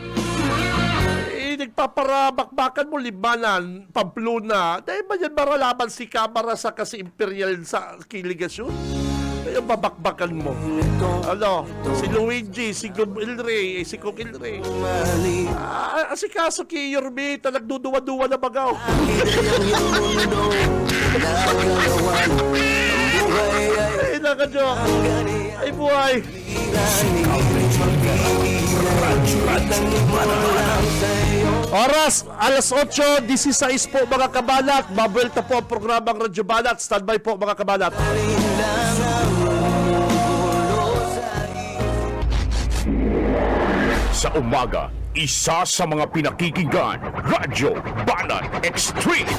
Nagpaparabakbakan mo, Libanan, Pamplona. Dahil ba yan maralaman si Kamara sa kasi imperial sa kiligasyon? Kaya babakbakan mo. Ano? Si Luigi, si Gum Ilrey, si Kong Ilrey. Si Kaso ki Yorme, nagduduwa-duwa na bagaw. Ay, naka-Jo. Ay, buhay. Oras, alas 8:16 po mga kabalat. Babuelta po ang programang Radyo Balat. Standby po mga kabalat. Sa umaga, isa sa mga pinakikinggan, Radyo Balat Extreme.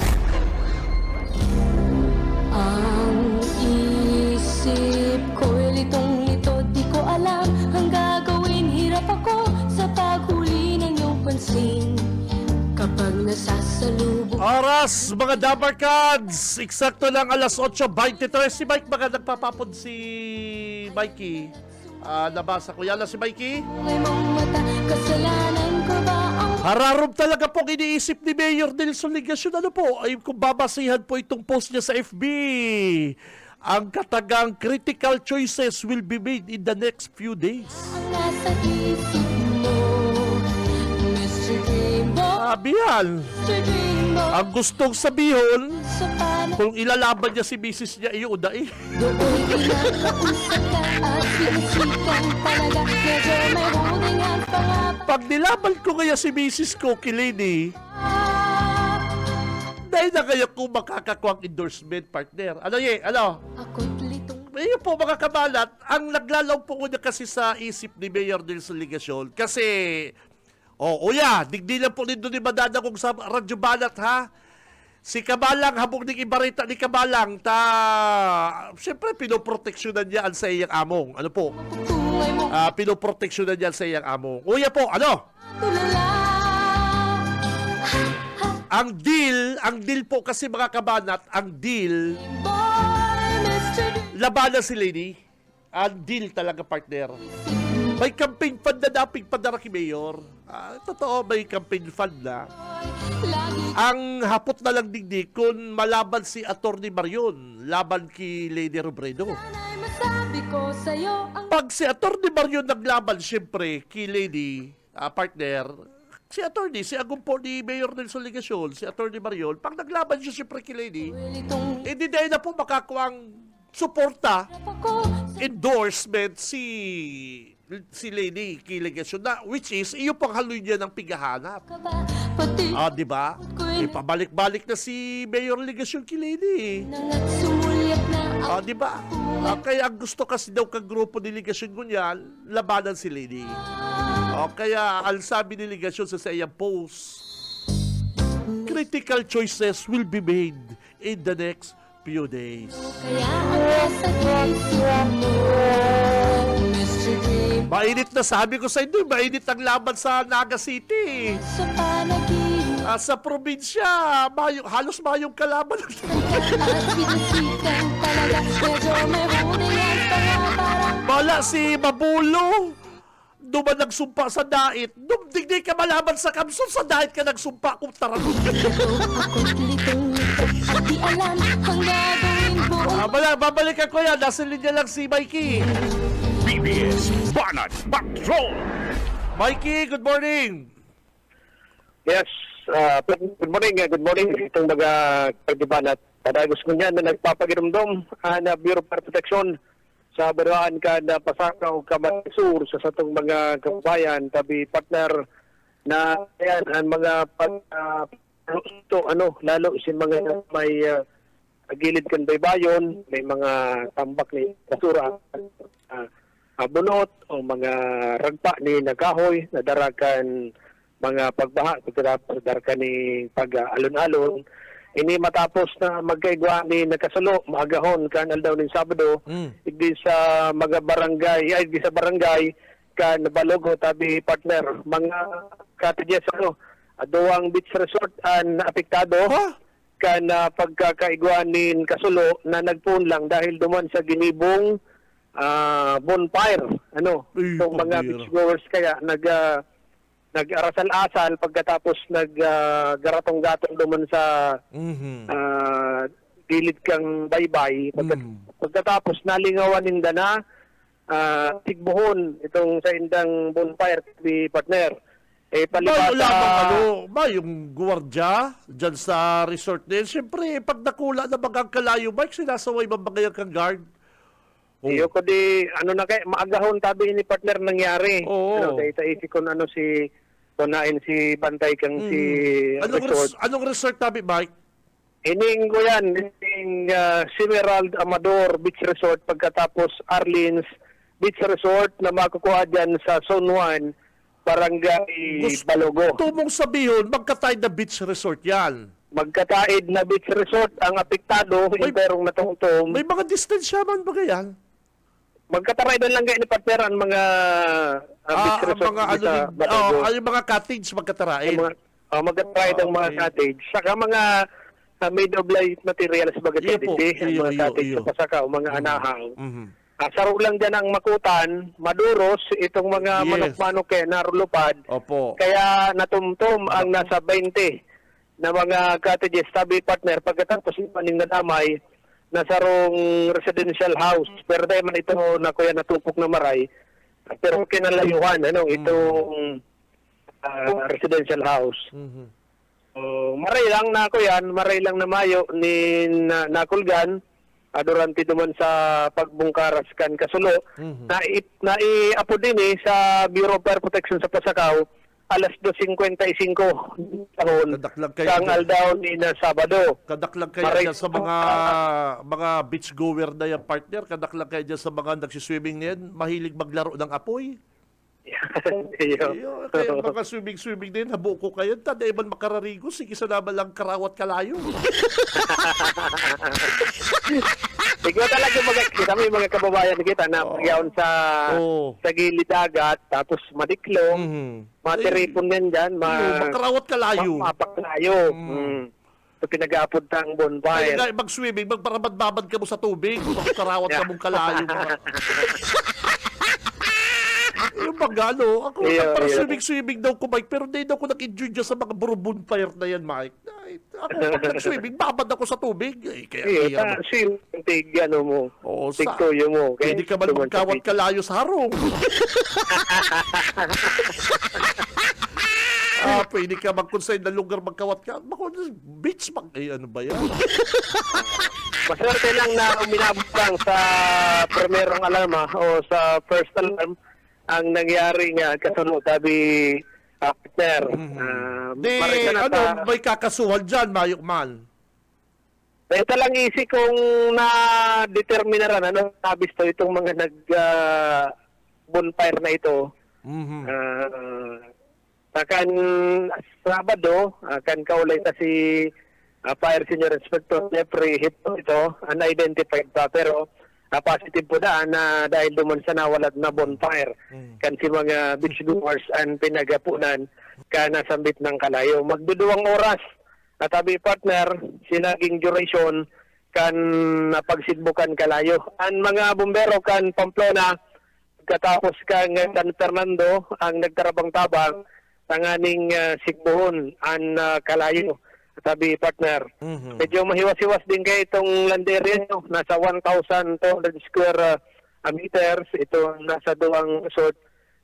Ang isip ko'y litong-lito, di ko alam ang gagawin. Hirap ako sa paghuli ng iyong pansin. Kapag nasasalubong Oras, mga Dabarkads. Eksakto lang alas 8:23. Si Mike, baka nagpapapod si Mikey. Nabasa ko yan na si Mikey. ay mong mata, kasalanan ko ba ang Hararob talaga po iniisip ni Mayor Nelson Ligasyon. Ano po? Ay kung babasihan po itong post niya sa FB. Ang katagang critical choices will be made in the next few days. nasa isip mo? Mr. Dreamboat, Sabi yan. Mr. Dreamboat, Ang gustong sabihin, sa paano kung ilalaban niya si Mrs. niya, iuday. doon kinakausap ka at sinisikan talaga. Medyo may holding hands pa nga ba? Pag nilaban ko kaya si Mrs. ko, Kilini, dahil na kaya kung makakakuha endorsement partner. Ano ye? Ano? Ako't litong Ayun po mga kabalat, ang naglalaw po niya kasi sa isip ni Mayor Nelson Ligasyon kasi, uya, digdilan po nito ni Madada kung sa Radyo Balat ha. Si Kabalang, habog ng ibarita ni Kabalang, siyempre pinoproteksyonan niya ang sa iyang among. Ano po? tungay mo Pinoproteksyonan niya sa iyang among. Uya po, ano? tulala. Ang deal po kasi mga kabanat, ang deal, Boy, Mr. labanan si Lady. Ang deal talaga, partner. May campaign fund na daping padara kay Mayor. Totoo, may campaign fund na. Lagi Ang hapot na lang digdi kung malaban si Atty. Marion laban kay Lady Robredo. ay masabi ko sa'yo ang Pag si Atty. Marion naglaban, siyempre, kay Lady, partner, si Atty. si agumpo ni Mayor Nelson Ligasyon, si Atty. Marion, pag naglaban siya siyempre kay Lady, litong hindi dahil na po makakuang suporta, ako sa endorsement si Lady kay Ligasyon na, which is, iyo pang haloy niya ng pigahanap. kaba. Pati Di ba? Pabalik-balik na si Mayor Ligasyon kay Lady. nang at sumulyap na ang Di ba? Kaya ang gusto kasi daw kang grupo ni Ligasyon Gunyan, labanan si Lady. Kaya ang sabi ni Ligasyon sa iyang post, critical choices will be made in the next few days. kaya ang nasa isip mo. Mr. Dream, Mainit na sabi ko sa inyo, mainit ang laban sa Naga City. sa panaginip Sa probinsya, halos mayong kalaban. at sinisikan talaga. Medyo may holding hands pa nga parang Bala si Mabulo. Duman nagsumpa sa dait. Digdi ka malaban sa Kamsun, sa dait ka nagsumpa kung taragon. ako't litong-lito at di alam ang gagawin buong Babalikan ko yan. Nasa linya lang si Mikey. BBS Balat Patrol. Mikey, good morning. Yes, good morning. Good morning. Itong mga pagdibanat. Padagos ko niyan na nagpapagiramdom na Bureau of Protection sa baraan ka na pasakaw Kamasur sa satong mga kababayan tabi partner na yan ang mga lalo si mga may gilid kan baybayon, may mga tambak ni basura, bunot o mga ragpa ni nagahoy na darakan mga pagbaha pagdarakan ni pag-alon-alon. Ini matapos na magkaigwa ni nakasalo maagahon kan aldaw ni Sabado igdi sa mga barangay di sa barangay kan Balogo tabi partner mga cottages aduang beach resort an apektado kan pagkakaigwa ni Kasulo na nagpun lang dahil duman sa ginibong bonfire. Ay, Itong mga pambira. beachgoers kaya nag-arasal-asal pagkatapos nag-garatong-gatong duman sa gilid kang baybay. Pagkatapos nalingawan ninda na tigbuhon itong sa indang bonfire di partner. Ba, Palibasa, ba yung guwardya dyan sa resort din? Siyempre, pag nakula na bagang kalayo, ba, sinasaway babagayan kang guard? iyo ko di, na kay, maagahon tabi ni partner nangyari. Oo. Dahil sa isip ko kunain si Bantay kang si resort. Anong resort tabi, Mike? Ining ko yan, ining Emerald Amador Beach Resort pagkatapos Arlene's Beach Resort na makukuha dyan sa Zone 1, Barangay Balogo. Gusto mong sabihin, magkatay na beach resort yan. Magkataid na beach resort ang apektado, imperong natungtom. May mga distansya man ba yan? Magkataray doon lang kayo ni partner ang mga beach resort mga sa Balogo. yung mga cottage magkatarain. Magkataray ang mga Okay. cottage. Saka mga made of light materials baga Iyo po, ang iyo, mga cottage iyo. sa pasaka o mga anahaw. Mhm. Saro lang dyan ang makutan, maduros, itong mga Yes. manok-manok kaya narulupad. Opo. Kaya natumtom ang nasa 20 na mga cottages tabi partner pagkatapos maning nadamay nasa rong residential house. Pero dahil man ito na kuya natupok na maray, pero kinalayuhan itong residential house. Mhm. Maray lang na kuya, maray lang na mayo ni nakulgan durante duman sa pagbungkaras kan Kasulo. Naiapo din sa Bureau of Fire Protection sa Pasakaw alas 2:55 tahon Kadaklag kayo sang dyan. aldaw ni na Sabado. Kadaklag kayo Maray- dyan sa mga beach goer na yan, partner. Kadaklag kayo dyan sa mga nagsiswimming na yan. Mahilig maglaro ng apoy. Iyo, kaya mga swimming din, habuko kayo. Tanda man makararigo, sige sa naman lang karawat kalayo. Ikaw talaga kami mga kababayan kita na pagyaon sa Oo. sa gilid dagat tapos madiklong, matiripon din dyan, Makarawat kalayo. mapaklayo. So pinag-aapod ang bonfire. Kaya mag-swimming, magparabad-babad ka mo sa tubig. Magkarawat ka mong kalayo. Yung pagano, ako Iyo, para iyo. swimming daw ko, Mike, pero hindi daw ko nag-enjoy dyan sa mga bonfire na yan, Mike. Ay, ako pag nag-swimming, babad ako sa tubig. Ay, kaya Tig, mo. Oo, Tigtuyo mo. Okay? Hindi ka man magkawat kalayo sa harong. Pwede ka mag-consign na lugar magkawat ka. Beach mag... Eh, ano ba yan? Maswerte lang na uminabot lang sa primerong alarma o sa first alarm ang nangyari nga kasunod tabi partner. Di, may kakasuhan dyan, Mayok Man. Ito lang isi kung na-determinaran sabis to itong mga bonfire na ito. Takan Sabado, kan kaulay ta si Fire Senior Inspector Jeffrey Hito ito, unidentified pa pero positive po na dahil duman sa nawalad na bonfire kan si mga beach goers ang pinagapunan ka nasambit ng kalayo. Magduduwang oras tabi partner sinaging duration kan napagsidbukan kalayo. Ang mga bumbero kan Pamplona katapos kang San Fernando ang nagtarabang-tabang tanganing sigbuhon ang kalayo. Sabi partner, medyo mahiwas-hiwas din kayo itong landerya nyo. Nasa 1,200 square meters. Ito nasa duwang resort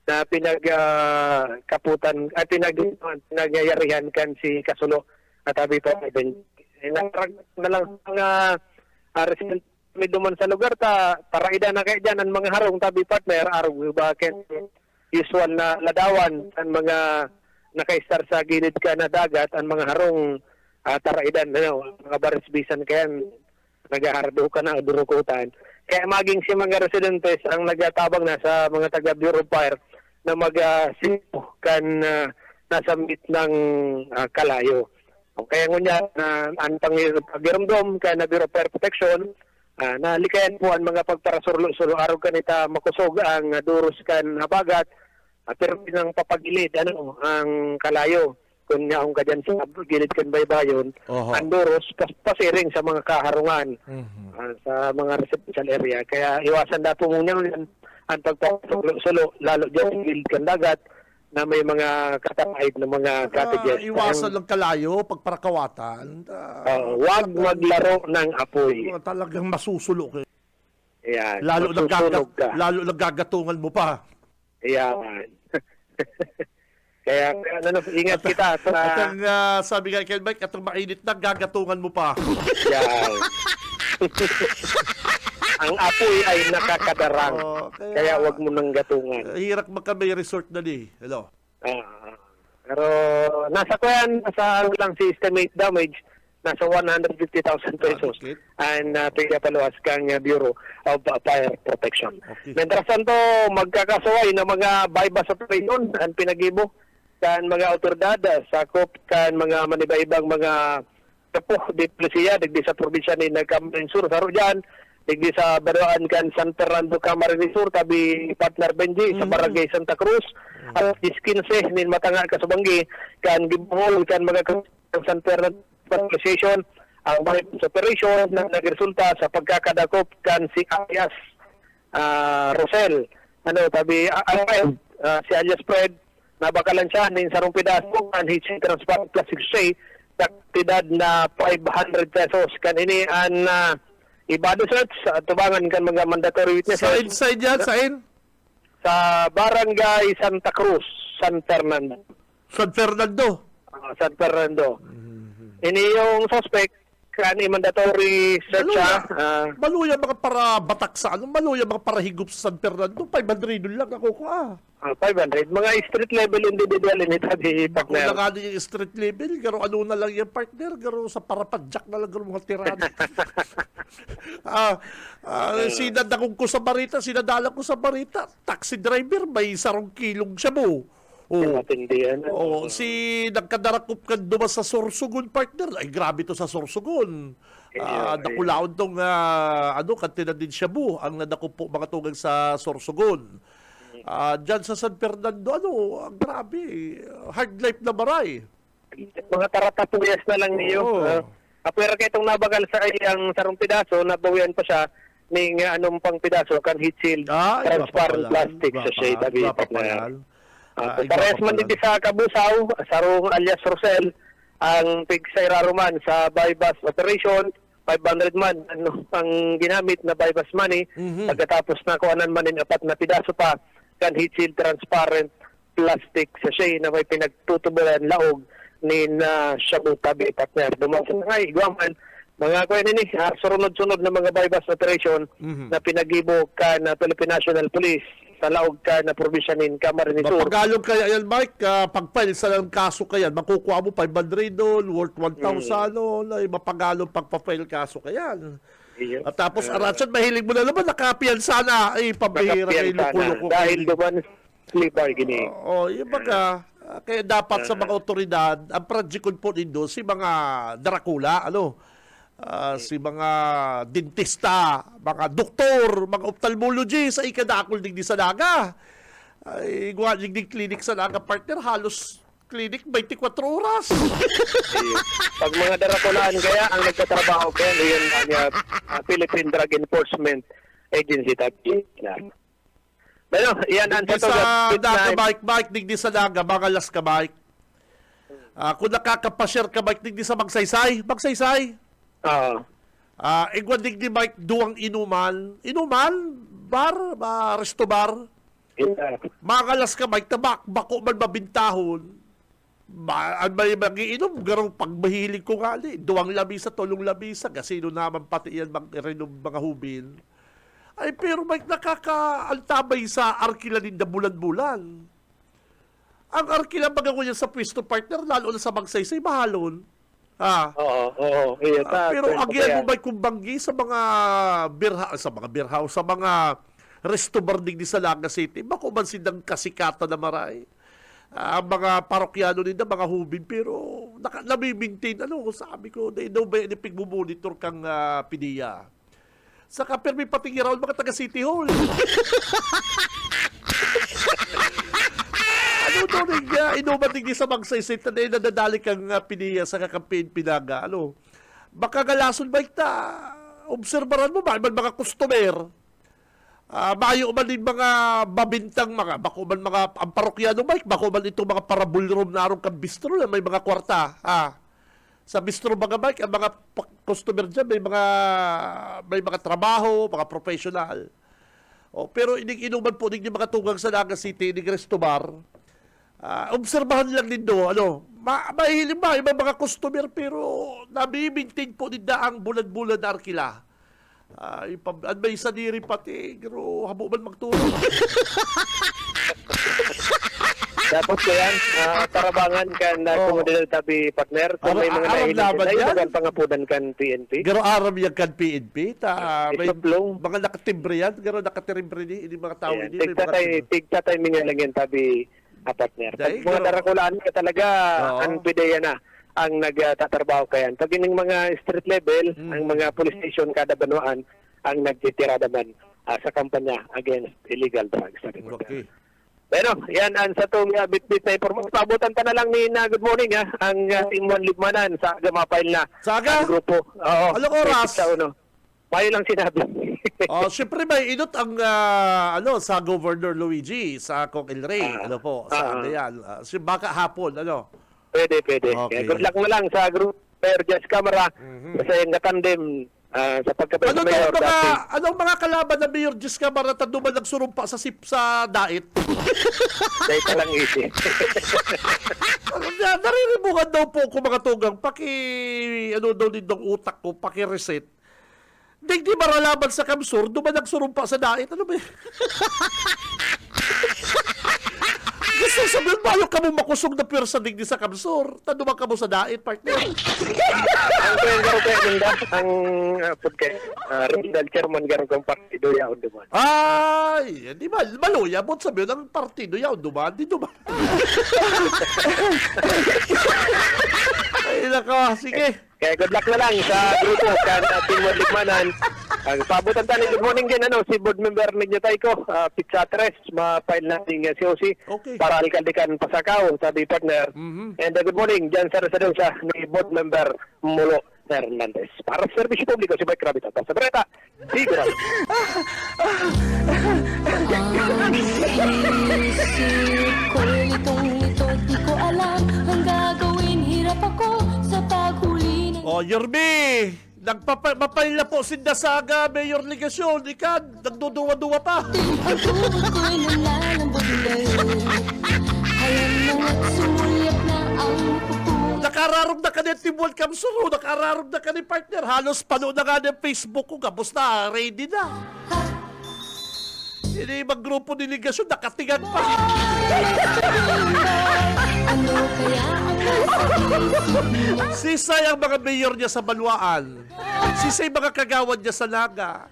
na pinagkaputan at pinagyayarihan kan si Kasulo. At sabi partner, narag na lang mga resident may duman sa lugar paraida na kayo dyan ang mga harong tabi partner araw bakit usual na ladawan ang mga nakaistar sa gilid ka na dagat ang mga harong taraidan mga barisbisan kaya nagahardo ka na durukutan kaya maging si mga residentes ang nagatabang na sa mga taga Bureau of Fire na mag-sipo kan nasambit ng kalayo. Kaya ngunya ang pagiramdom ka na Bureau of Fire Protection nalikayan po ang mga pagparasurlo-sulo araw kanita makusog ang duros kan habagat pero pinang papagilid ang kalayo kung nga ka dyan sa gilid kan baybayon, Oho. andoros, pasiring sa mga kaharungan sa mga residential area. Kaya iwasan na po muna yan ang pagpapasulo, lalo dyan sa gilid kan dagat na may mga katapahid na mga cottages. Iwasan lang kalayo, pagparakawatan. Huwag maglaro ng apoy. Talagang masusulo kayo. Ayan. Lalo Masusunog ka. naggagatungan mo pa. Ayan. Kaya ingat kita At sa... ang sabi nga kay Mike, atong mainit na, gagatungan mo pa. Yan. Ang apoy ay nakakadarang. Kaya wag mo nang gatungan. Hirap magkamay resort na ni. Hello? Pero nasa kuyan, nasa lang si estimate damage, nasa 150,000 pesos. Okay. And pinapalawas kang Bureau of Fire Protection. Okay. Mientras tanto, magkakasaway na mga bypass operation ang pinagibo kan mga autoridad, sakop kan mga manibaibang mga kapo di polisiya, digdi sa probinsya ni Camarines Sur, saro dyan, digdi sa Baroan kan San Fernando Camarines Sur, tabi partner Benji, sa Barangay Santa Cruz, at 15 nin matanga ka sa Banggi, kan gibuhol kan mga San Fernando Association, ang bypass operation na nagresulta sa pagkakadakop kan si alias Rosel, tabi si alias Fred, nabakalan siya ng sarong pidaso kan hitching transparent plastic tray sa aktidad na 500 pesos. Kan ini an ibado search at tubangan kan mga mandatory witnesses. Side yan? Saan? Sa Barangay Santa Cruz, San Fernando. San Fernando. San Fernando. Ini yung suspect kan mandatory search Maluya mga para batak sa ano? Maluya mga para higop sa San Fernando. 500 lang ako ko 500. Mga street level individual ini tabi Kung partner. lang ano yung street level, garo ano na lang yung partner, garo sa parapadjak na lang garo mga tirado. Sinadakong ko sa Barita, sinadala ko sa Barita, taxi driver, may 1 kilong siya mo. Matindi yan. Si nagkadarakop ka dumas sa Sorsogon partner, ay grabe to sa Sorsogon. Nakulaon tong kantina din siya mo, ang nadakop po mga tugang sa Sorsogon. Diyan sa San Fernando, grabe, hard life na maray. Mga taratapuyas na lang niyo. Pero itong nabagal sa iyang sarong pidaso, nabawian pa siya ng anong pang pidaso, kan heat shield, transparent plastic sa shade. Parehas man din sa Kabusaw, sarong alias Rosel, ang pigsairaruman sa bypass operation, 500 man ang ginamit na bypass money. Pagkatapos na kuhanan man ng 4 na pidaso pa, kan heat shield transparent plastic sachet na may pinagtutubulan laog ni Shabu tabi partner. Dumasin nga igwaman mga kuya nini sunod-sunod na mga bypass operation na pinagibo ka na Philippine National Police sa laog ka na probinsya nin Camarines Sur. Mapagalong kaya yan, Mike, pag-file sa lang kaso kaya, makukuha mo 500 doon, worth 1,000 mapagalong pag-file kaso kaya. At tapos, Arachan, mahilig mo na naman, nakapiyansa na, pabihira kay luko-luko. Dahil duman, plea bargaining. Yung baga, kaya dapat sa mga otoridad, ang project po nindo, si mga Dracula, si mga dentista, mga doktor, mga ophthalmology sa ikadakol digdi sa naga. Ay, digdi clinic sa naga partner, halos clinic 24 oras. Pag mga darakulaan kaya, ang nagtatrabaho kaya, yun ang Philippine Drug Enforcement Agency. Pero, yan ang Digdi sa naga, Mike, digdi sa naga, mga las ka, Mike. Kung nakakapashare ka, Mike, digdi sa magsaysay, igwan digdi Mike, duwang inuman, bar, resto bar, makalas ka Mike, bako man mabintahon, may magiinom, garong pagmahilig ko nga duwang labisa, tulong labisa, gasino naman pati yan mga hubin. Ay pero Mike, nakakaaltabay sa arkila din na bulan-bulan. Ang arkila magawa niya sa pwesto partner, lalo na sa magsaysay, mahalon. Oo. Pero agyan mo ba'y kumbanggi sa mga beer house, sa mga resto bar di sa Naga City, bako man silang kasikata na maray. Ang mga parokyano nila, mga hubin, pero nami-maintain, sabi ko, they know ba yung pigmumonitor kang pidiya. Saka pero may patingiraw mga taga City Hall. doon inuman din sa magsaysit na nadadali kang piniya sa kakampin pinaga. Ano? Baka galason ba ita? Obserbaran mo ba? Mga customer. Maayo man din mga babintang bako man mga ang parokyano bike, bako man itong mga parabulrom na arong kang bistro na may mga kwarta. Sa bistro mga bike, ang mga customer dyan, may mga trabaho, mga professional. Pero inuman po din yung mga tugang sa Naga City, ining resto bar. Obserbahan lang din do, mahihiling ba yung mga customer pero nabibintin po din na ang bulan-bulan na arkila. May isa diri pati, pero habo man magtulog. Dapat ko yan, tarabangan kan komunidad tabi partner. Kung may mga nahilig sila, yung pangapunan kan PNP. Garo aram yan kan PNP. May Isuplong. mga nakatibre yan. Garo nakatibre ni mga tao ni. Tigta tayo mga lang yan tabi partner. Dahil, Mga garo- darakulaan ka talaga, Oo. ang pideya na ang nagtatrabaho kayan. Pag ining mga street level, ang mga police station kada banwaan, ang nagtitira naman sa kampanya against illegal drugs. Okay. Pero, yan ang sa itong bit-bit na informasyon. Pabutan pa na lang ni good morning ang Team 1 Libmanan sa Gamapile na Saga? ang grupo. Oo. Anong oras? Sa uno. Mayo lang sinabi. Siyempre may inot ang sa Governor Luigi sa Kong El Rey. Sa yan. Baka hapon, Pwede. Okay. Kaya good luck na lang sa group Mayor Judge Camara kasi yung katandem sa pagkapit Ano sa Mayor. anong mga kalaban na Mayor Jis Camarata duman nagsurumpa sa dait? Dahil ka lang easy. Nariribukan daw po ko mga tugang daw din ng utak ko, paki-reset. Di maralaban sa Kamsur, duman nagsurumpa sa dait. Ano ba yun? Gusto sabihin ba yung kamo makusog na pwersa digdi sa Kamsur? Tanduman ka mo sa dait, partner. Ang kaya ang regional chairman garong kong partido yaon duman. Ay, di ba? Maluya mo sabihin ng partido yaw duman. Di duman. Ay, nako. Sige. Kaya good luck na lang sa grupo kan Team 1 Libmanan. Ang pabutan tayo good morning din si board member ninyo Taiko, Pizza Tres, ma-file natin COC Okay. para alkaldekan Pasakaw, sabi partner. And good morning dyan sa residensa ni board member Mulo Hernandez. Para sa serbisyo publiko si Mike Rabita. Sa Bereta, siguro. Isip ko itong ito, di ko alam ang gagawin. Hirap ako sa paghuli ng Yorme, mapail na po si Dasaga, Mayor Ligasyon. Ikan, nagduduwa-duwa pa. ang tuhod ko'y nalalambot ngayon. Alam mo at sumulyap na ang pupunan. Nakararog na ka ni Team World Kamsuro, nakararog na ka ni partner. Halos pano na nga ng Facebook ko, kapos na, ready na. Hindi mag-grupo ni Ligasyon, nakatingan pa. Ano kaya ang nasa Sisay ang mga mayor niya sa Banwaan. Sisay mga kagawad niya sa Naga.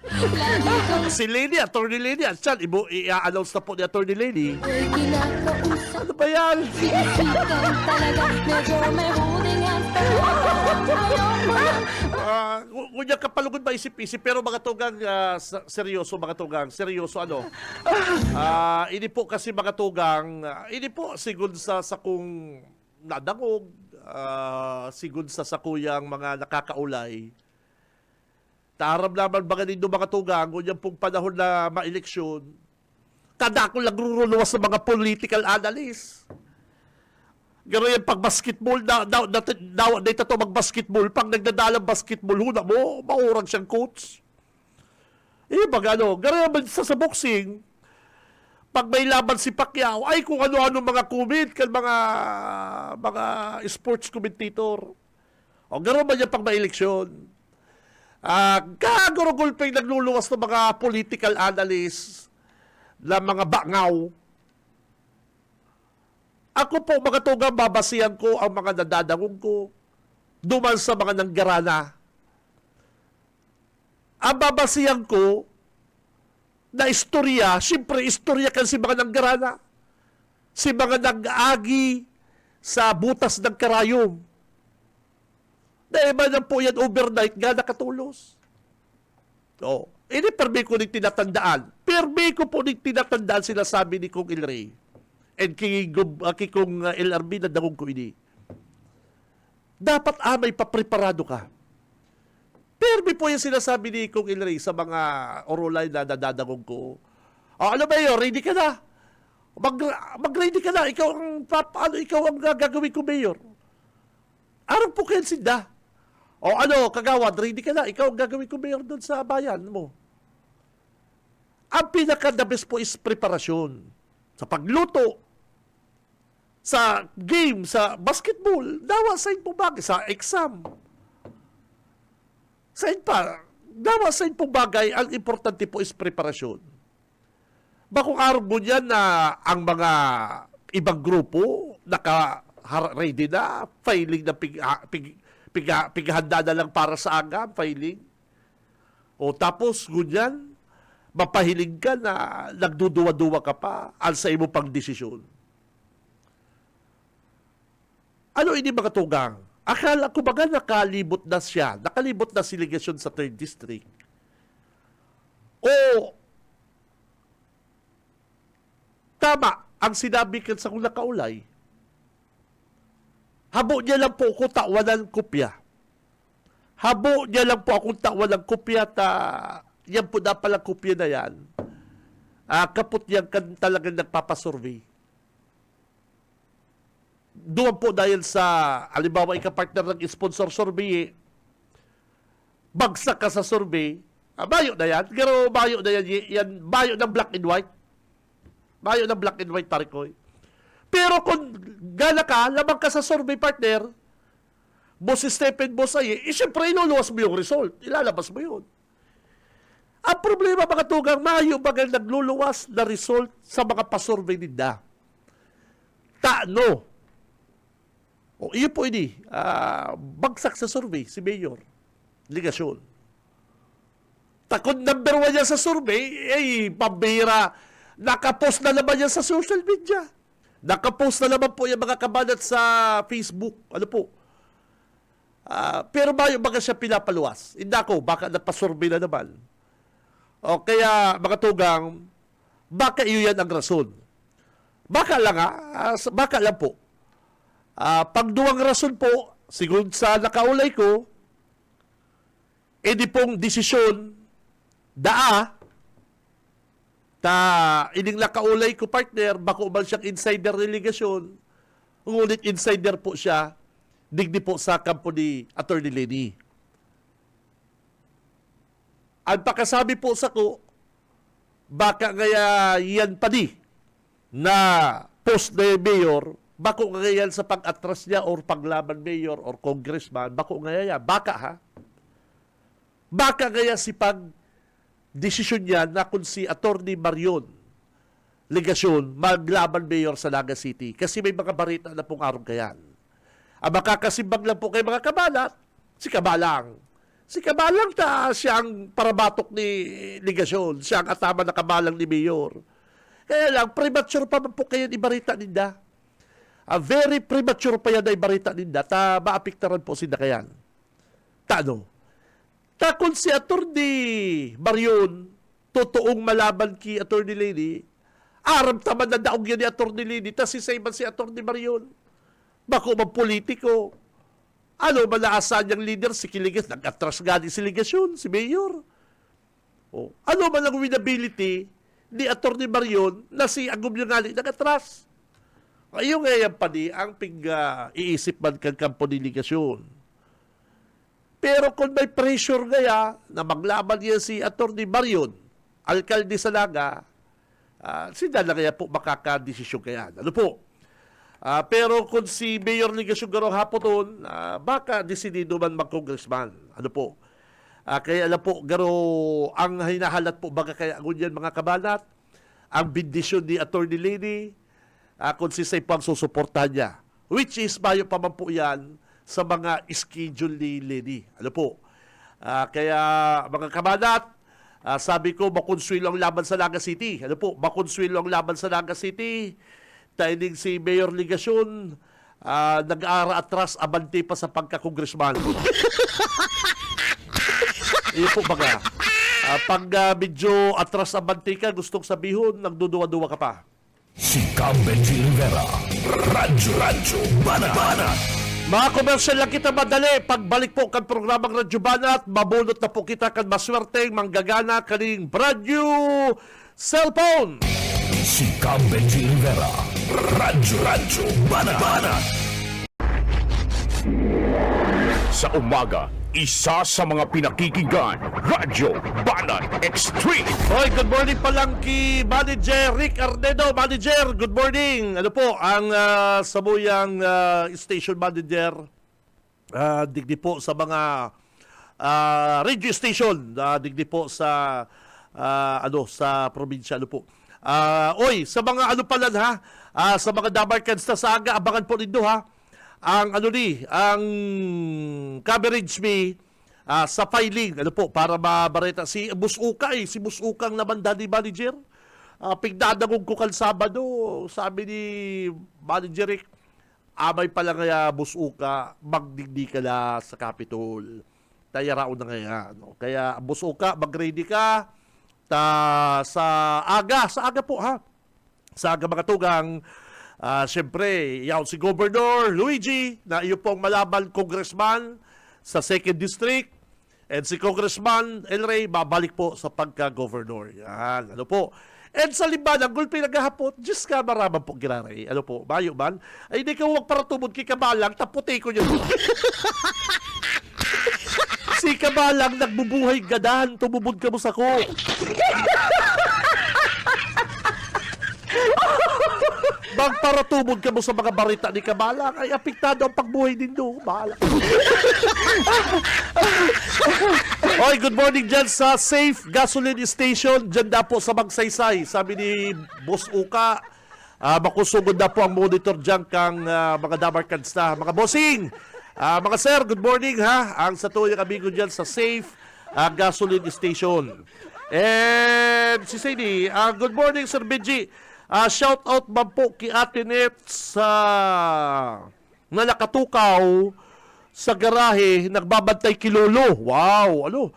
Si Lady, Attorney Lady, at siyan, i-announce na po ni Attorney Lady. May kinakausap Ano ba yan? Sikan talaga, medyo may holding hands. Kung niya kapalugod ba isip-isip, pero mga tugang seryoso, ini po kasi mga tugang, ini po sigud sa kung nadangog, sigud sa sakuyang mga nakakaulay. Tarab naman ba ganito mga tugang, kung yan pong panahon na ma-eleksyon, kada ko nagruruluwas sa mga political analyst. Gano'n yan pag basketball, dito to mag-basketball, pag nagdadalang basketball, huna mo, maurang siyang coach. Gano'n naman sa boxing, pag may laban si Pacquiao, ay kung ano-ano mga comment, kan mga sports commentator. Gano'n man yan pag may eleksyon. Gagurugulping nagluluwas ng mga political analysts na mga bangaw. Ako po, mga tugang, babasihan ko ang mga nadadangog ko duman sa mga nanggarana. Ang babasihan ko na istorya, siyempre istorya kan si mga nanggarana. Si mga nag-agi sa butas ng karayom. Naiba na po yan overnight nga nakatulos. Ini permi ko din tinatandaan. Permi ko po din tinatandaan sila sabi ni Kong El Rey. and kikong LRB na dangog ko ini. Dapat may papreparado ka. Pero po yung sinasabi ni Kong Ilray sa mga orolay na nadadangog ko. Ano ba yun? Ready ka na? Mag-ready ka na. Ikaw ang gagawin ko, Mayor. Arang po kayo sinda. Kagawad, ready ka na. Ikaw ang gagawin ko, Mayor, doon sa bayan mo. Ang pinaka-the best po is preparasyon. Sa pagluto, sa game, sa basketball, dawa sa po bagay, sa exam. Dawa sa pong bagay, ang importante po is preparasyon. Bakong araw mo yan na ang mga ibang grupo naka-ready na, filing na pighanda na lang para sa agam, filing. Tapos, ganyan, mapahilig ka na nagduduwa-duwa ka pa al sa imo pang desisyon. Ano ini mga tugang? Akala ko baga nakalibot na si Legasyon sa 3rd District. Tama ang sinabi kan sa kung nakaulay. Habo niya lang po ako tawanan kopya. Habo niya lang po akong tawanan kopya yan po na pala kopya na yan. Kaput yan kan talagang nagpapasurvey. Doon po dahil sa, halimbawa, ika-partner ng sponsor survey, bagsak ka sa survey, bayo na yan. Pero bayo na yan, bayo ng black and white. Bayo ng black and white, parikoy. Pero kung gala ka, lamang ka sa survey partner, boss Stephen, boss ay, siyempre iluluwas mo yung result. Ilalabas mo yun. Ang problema, mga tugang, mayo bagal nagluluwas na result sa mga pasurvey nila. Taano? Iyo po ini, bagsak sa survey, si Mayor Legasyon. Takot number 1 yan sa survey, pambira, nakapost na naman yan sa social media. Nakapost na naman po yung mga kabanat sa Facebook. Ano po? Pero baga siya pinapaluwas. Hindi ako, baka napasurvey na naman. Kaya, mga tugang, baka iyo yan ang rason. Baka lang po. Pagduwang rason po, siguro sa nakaulay ko, di pong desisyon, ining nakaulay ko partner, bako man siyang insider delegasyon, ngunit insider po siya, digdi po sa kampo ni Atty. Lenny. Ang pakasabi po sa ko, baka ngaya yan pa di na post na mayor, bako ngayon sa pag-atras niya or paglaban mayor or congressman, bako ngayon yan. Baka ngayon si pag-desisyon niya na kung si Atty. Marion Legasyon maglaban mayor sa Naga City. Kasi may mga barita na pong araw kayan. Ang makakasimbang lang po kay mga kabalat, si Kabalang. Si Kabalang siyang parabatok ni Legasyon. Siyang atama na kabalang ni mayor. Kaya lang, premature pa man po kayo ibarita ninda. Very premature pa yan na ibarita ninda, maapiktaran po si Nakayan. Kung si Atty. Marion, totoong malaban ki Atty. Lenny, aram taman na daog yan ni Atty. Lenny, si Sayman si Atty. Marion. Bako man politiko. Manaasan niyang leader, si Kiligas, nag-atras gani si Legasyon, si Mayor. Man ang winnability ni Atty. Marion na si Agum yung gali nag-atras. Ayun ngayon pa di ang iisip man kang kampo ni Legasyon. Pero kung may pressure ngaya na maglaban niya si Atty. Marion, alkalde sa Naga, sila na kaya po makakadesisyon kaya. Ano po? Pero kung si Mayor Legasyon garong hapon baka desidido man mag-congressman. Ano po? Kaya alam po, garo ang hinahalat po baga kaya ngunyan mga kabanat, ang bindisyon ni Atty. Lenny, kung si po ang susuportahan niya. Which is, bayo pa man po yan sa mga schedule ni Lenny. Ano po? Kaya, mga kabanat, sabi ko, makonsuelo ang laban sa Naga City. Ano po? Makonsuelo ang laban sa Naga City. Taining si Mayor Legasyon, nag-aara-atras, abante pa sa pagka-congressman. Iyo po baga. Pag medyo atras abante ka, gustong sabihon, nagduduwa-duwa ka pa. Si Cam Benji Rivera. Radyo Banat. Mga komersyal lang kita madali. Pagbalik po kan programang Radyo Banat, mabunot na po kita kan maswerteng manggagana kaning brand new cellphone. Si Cam Benji Rivera. Radyo Banat. Sa umaga, isa sa mga pinakikinggan, Radyo Banat Extreme. Hoy, good morning pa lang kay Manager Rick Arnedo. Manager, good morning. Ano po, ang sabuyang station manager, digdi po sa mga radio station, digdi po sa sa probinsya, ano po. Oy, sa mga ano pala ha, sa mga Dabarkans na sa aga, abangan po ninyo ha. Ang ang coverage me sa filing, ano po, para mabareta si Busuka si Busukang naman dali manager. Pigdadagog ko kan Sabado, sabi ni Manager Rick, amay pala nga Busuka, magdigdi ka na sa Capitol. Tayarao na nga no? Kaya Busuka, mag-ready ka sa aga po ha. Sa aga mga tugang. Siyempre, yaw si Governor Luigi na iyo pong malaban congressman sa 2nd District, and si Congressman El Rey babalik po sa pagka-governor. Yan, ano po. And sa libanang, gulpi naghahapot, Diyos ka maraman po giraray. Ano po, bayo man? Ay, hindi ka huwag para tumod kay Kabalang, taputi ko niya. Si Kabalang, nagbubuhay gadahan, tumubod ka mo sa ko. Magparatubod ka mo sa mga barita ni Kabalang, ay apektado ang pagbuhay din do. Bahala. Oy, good morning dyan sa Safe Gasoline Station. Dyan na po sa Magsaysay. Sabi ni Boss Uka, makusugod na po ang monitor dyan kang mga Dabarkans na. Mga bossing, mga sir, good morning ha. Ang sa tuyang amigo dyan sa Safe Gasoline Station. And si Sadie, good morning Sir Benji. Shout out ba po kay Ate Nets na nakatukaw sa garahe, nagbabantay kay Lolo. Wow, ano?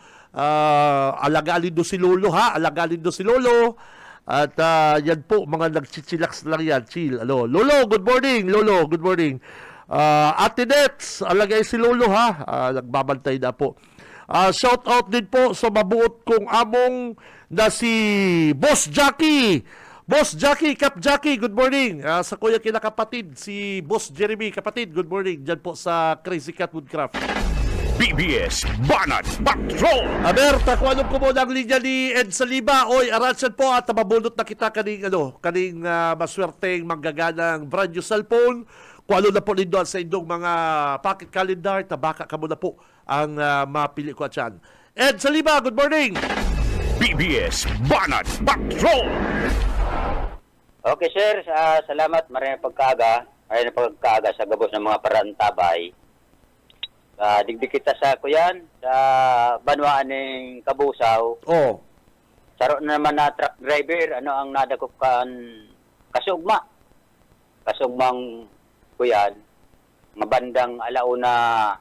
Alagalin do si Lolo ha, alagalin do si Lolo. At yan po, mga nagchichilax lang yan, chill. Ano? Lolo, good morning. Lolo, good morning. Ate Nets, alagay si Lolo ha, nagbabantay na po. Shout out din po sa mabuot kong among na si Boss Jackie. Boss Jackie, Cap Jackie, good morning. Sa kuya kinakapatid, si Boss Jeremy, kapatid, good morning. Diyan po sa Crazy Cat Woodcraft. BBS Banat Patrol. Aberta, kung anong kumo ng linya ni Ed Saliba. Oy, aransan po at mabunot na kita kaning maswerteng manggaganang brand new cellphone. Kung ano na po nindoan sa indong mga pocket calendar, tabaka ka muna po ang mapili ko at yan. Ed Saliba, good morning. BBS Banat Patrol. Okay sir, salamat. Maraming pagkaaga sa gabos ng mga parantabay. Digdig kita sa kuyan, sa banwaan ng Kabusaw. Oh. Saro na naman na truck driver, ano ang nadakop kan kasugma. Kasugmang kuyan, mabandang alauna,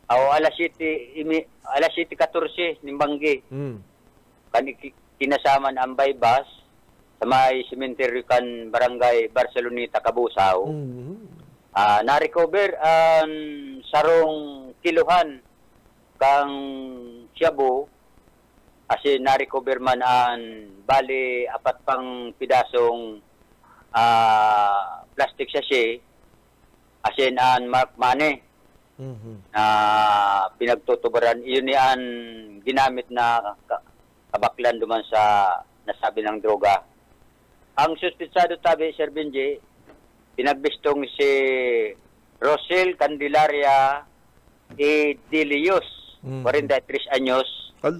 alas 7:14 nimbanggi. Kinasaman ang bus sa may cemetery kan barangay Barceloneta, Kabusaw. Na-recover ang sarong kiluhan kang shabu, asin na-recover man ang bali 4 pang pidasong plastic sachet, asin ang mark money na pinagtutubaran. Iyon niyan ginamit na kabaklan duman sa nasabi ng droga. Ang suspitsado tabi, Sir Benji, pinagbistong si Rosel Candelaria E. Dilios, 43 anyos,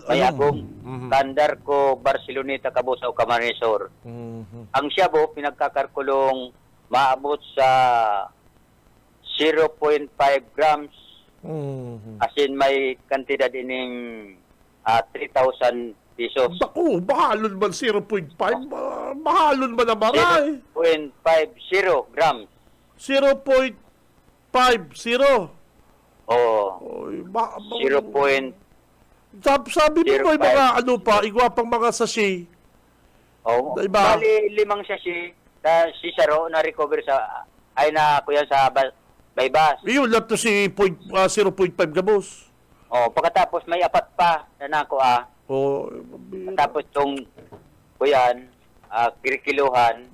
mayagong, Candarco, Barceloneta, Kabusaw, Camarines. Ang siyabo, pinagkakarkulong maabot sa 0.5 grams, asin may kantidad ining 3,000 pesos. Baku, mahalon man 0.5. Mahalon man na maray. 0.50 grams. 0.50. Oo. Oy, 0.05. sabi mo may mga ano pa, igwa pang mga sachet. Oh, Diba? bali 5 sachet, si Saro na recover sa ay na kuya sa Baybas. Iyon lang to si 0.5 gabos. Oh, pagkatapos may apat pa na nako O, Tapos tong kuyan, kirikiluhan,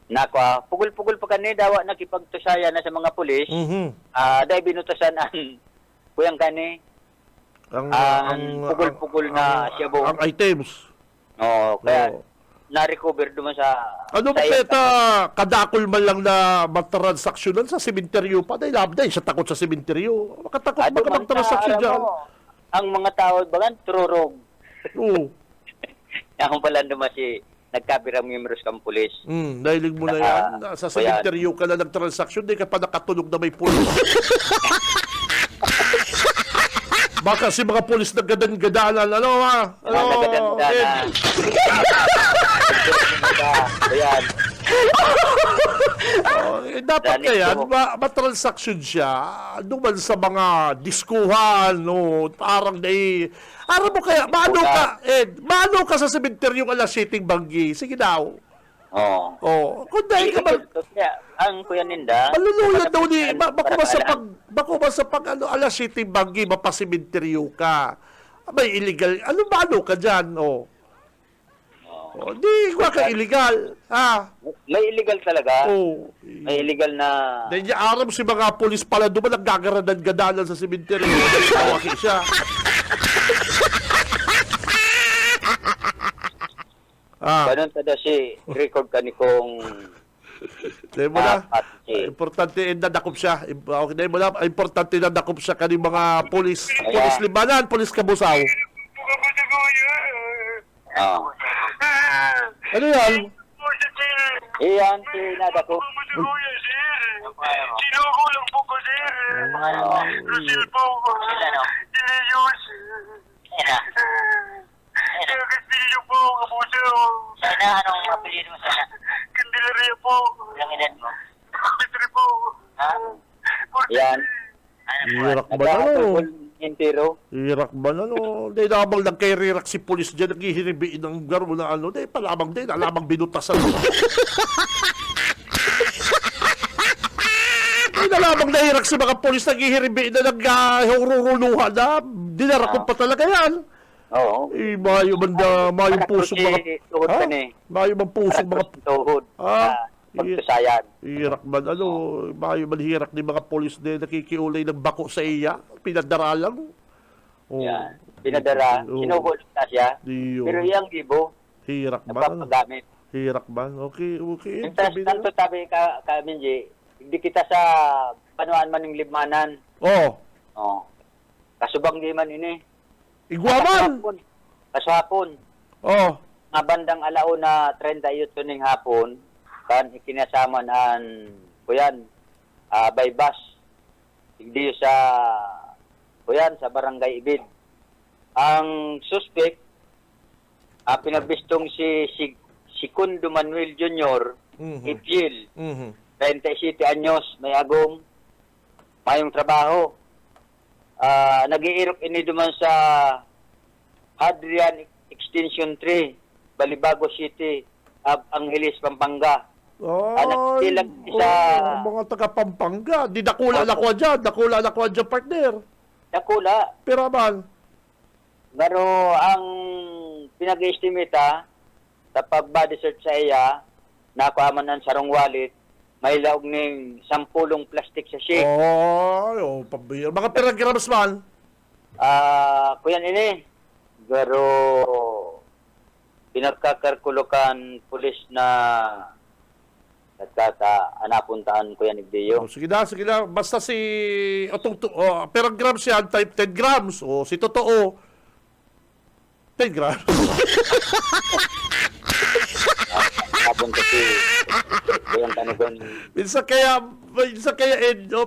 nako pugol-pugol pa kani dawa nakipagtusaya na sa mga pulis. Dahil binutasan ang kuyang kani ang pugol-pugol na siyabo. Ang items. Kaya na-recover duman sa... Ano ba peta, kadakol man lang na magtransaksyonan sa sementeryo pa? Dahil labday, siya takot sa sementeryo. Makatakot baka magtransaksyon dyan. Ang mga tao, bagan, trurog. Oo. Ako pala naman si nagkabirang membros kang pulis. Dahilig mo na yan. Sa sementeryo ka na nagtransaksyon, di ka pa nakatulog na may pulis. Baka si mga pulis naggadan-gadanan. Ano ha? Naggadan-gadanan. Ayan. Dapat kaya matransaksyon siya duman sa mga diskuhan, no? Parang araw mo kaya, maano ka sa sementeryo alas 7 Banggi? Sige daw. Kung dahil ka ang Kuya Ninda, malululan daw ni, bako ba sa pag alas 7 Banggi, mapasimenteryo ka. May illegal, ano ka dyan, di ka illegal, ha? May illegal talaga. May illegal na... Dahil araw si mga polis pala doon, naggagaradan-gadalan sa sementeryo. Tawaki siya. Ganun tada si record ka ni kong... Dahil mo na, importante nadakop siya. Dahil mo na, importante nadakop siya kaning mga polis. Polis Libanan, polis Kabusaw. Ano yan? Iyan, si nadakop. Sinukulong po ko, sir. Rosil po. Diliyos. Castillo po, kapuso. Sana, anong apelido mo sana? Candelaria po. Ilang edad mo? Petri po. Yan. Irak ba na, no? Intero. Irak ba na, no? Dahil namang nagkay-rerak si polis dyan, naghihiribiin ng garo na ano. Dahil palamang din, alamang binutasan. Dahil alamang nahirak si mga polis, naghihiribiin na naghururuluhan na. Dinarakot pa talaga yan. Oo. Mayo mayong pusong mga... Mayo man pusong mga... Tuhod. Pagkasayan. Hirak man, mayo man hirak ni mga polis na nakikiulay ng bako sa iya. Pinadara lang. Yan. Pinadara. Sinuhulog na siya. Pero iyang gibo. Hirak man. Napapagamit. Hirak man. Okay. Tanto tabi ka Minji, hindi kita sa panuan man ng libmanan. Kasubang di man ini. Igwaman! Kasahapon. Nga bandang alauna 38 ning hapon, kan ikinasaman an kuyan, Baybas. Hindi sa kuyan sa barangay Ibid. Ang suspect, pinabistong si Kundo Manuel Jr., Ipil, 27 anyos, may agong, mayong trabaho. Nag-iirok ini duman sa Hadrian Extension 3, Balibago City, Angeles, Pampanga. Mga taga Pampanga. Di dakula na ko dyan. Dakula partner. Dakula. Pero man. Pero ang pinag-estimate sa pag-body search sa iya, nakuhaman ng sarong wallet, may laog ng 10 plastic sa shake. Pabir. Mga peragrams man? Kuyan ini. Pero pinagkakarkulukan pulis na napuntaan ko yan Igdeyo. Sige na. Basta si peragrams yan, type 10 grams. Si Totoo, 10 grams. Napunta si Kuyan Tanugon. Minsan kaya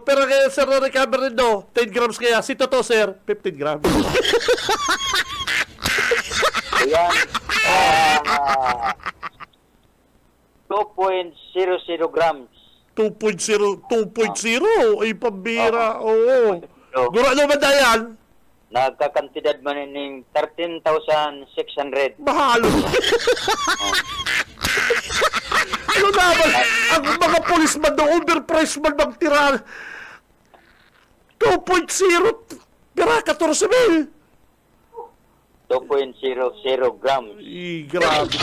pero kaya sir na recover rin 10 grams kaya. Si Totoo sir, 15 grams. Ayan. 2.00 grams. 2.0 ay pambira. Gura naman na yan. Nagkakantidad man ng 13,600. Mahalo. Ano na ang mga polis man na overpriced man magtira. 2.0 pira 14,000. 2.00 grams. Grabe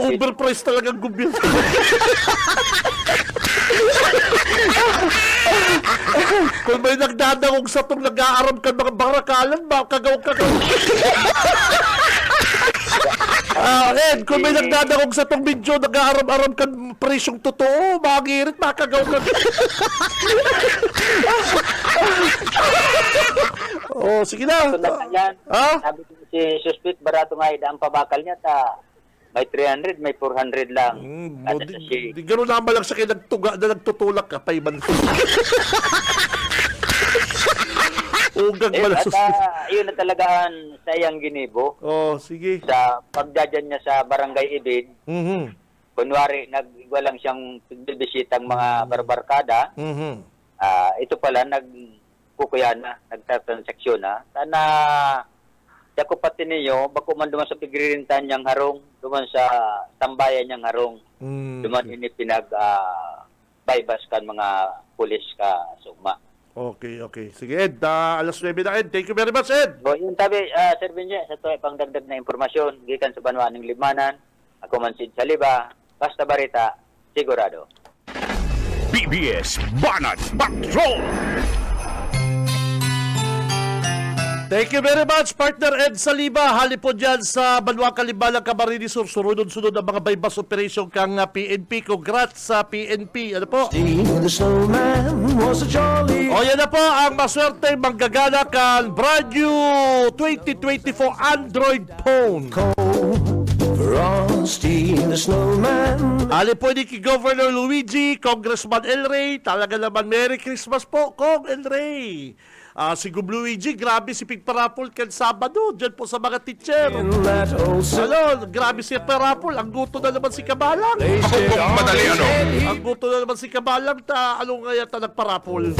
overpriced talaga ang gobyerno. Kung may nagdadangog sa itong nag-aaram ka mga barakalan, makagaw-kagaw. Ed, kung may nagdadangog sa itong video, nag-aaram-aram ka presyong totoo, magirit, makagaw-kagaw. Oh, sige na. Sabi ko si suspect, barato nga ang pabakal niya, may 300, may 400 lang. Di gano'n naman lang siya kayo nagtutulak ka, paiban ko. Ugang wala suspect. Yun na talagaan sayang ginibo. Oh, sige. Sa pagdadyan niya sa barangay Ibid, Mm-hmm. kunwari, nagwalang siyang bibisitang mga barbarkada, Mm-hmm. ito pala, nagkukuya na, nagtatransaksyon na. Sana, ako pati ninyo, bako man duman sa pigririntan niyang harong, duman sa tambayan niyang harong, duman ini bypass kan mga pulis ka sugma. Okay. Sige, Ed. Alas 9 na, Ed. Thank you very much, Ed. So, yung tabi, Sir Benji, sa ito ay pangdagdag na impormasyon, gikan sa Banwa ng Limanan, ako man Sid Saliba, basta barita, sigurado. BBS Banat Patrol! Thank you very much, partner Ed Saliba. Hali po dyan sa Banwa Kalibalang Camarines Sur. Sunod-sunod ang mga bypass operation kang PNP. Congrats sa PNP. Ano po? O yan na po ang maswerte manggagana kan brand new 2024 Android phone. Ali po ni Governor Luigi, Congressman El Rey. Talaga naman, Merry Christmas po, Kong El Rey. Si Gub Luigi, grabe si Pig Parapol kan Sabado, dyan po sa mga teacher. Grabe si Parapol, ang guto na naman si Kabalang. Madali ano? Ang guto na naman si Kabalang, ano nga yata nagparapol?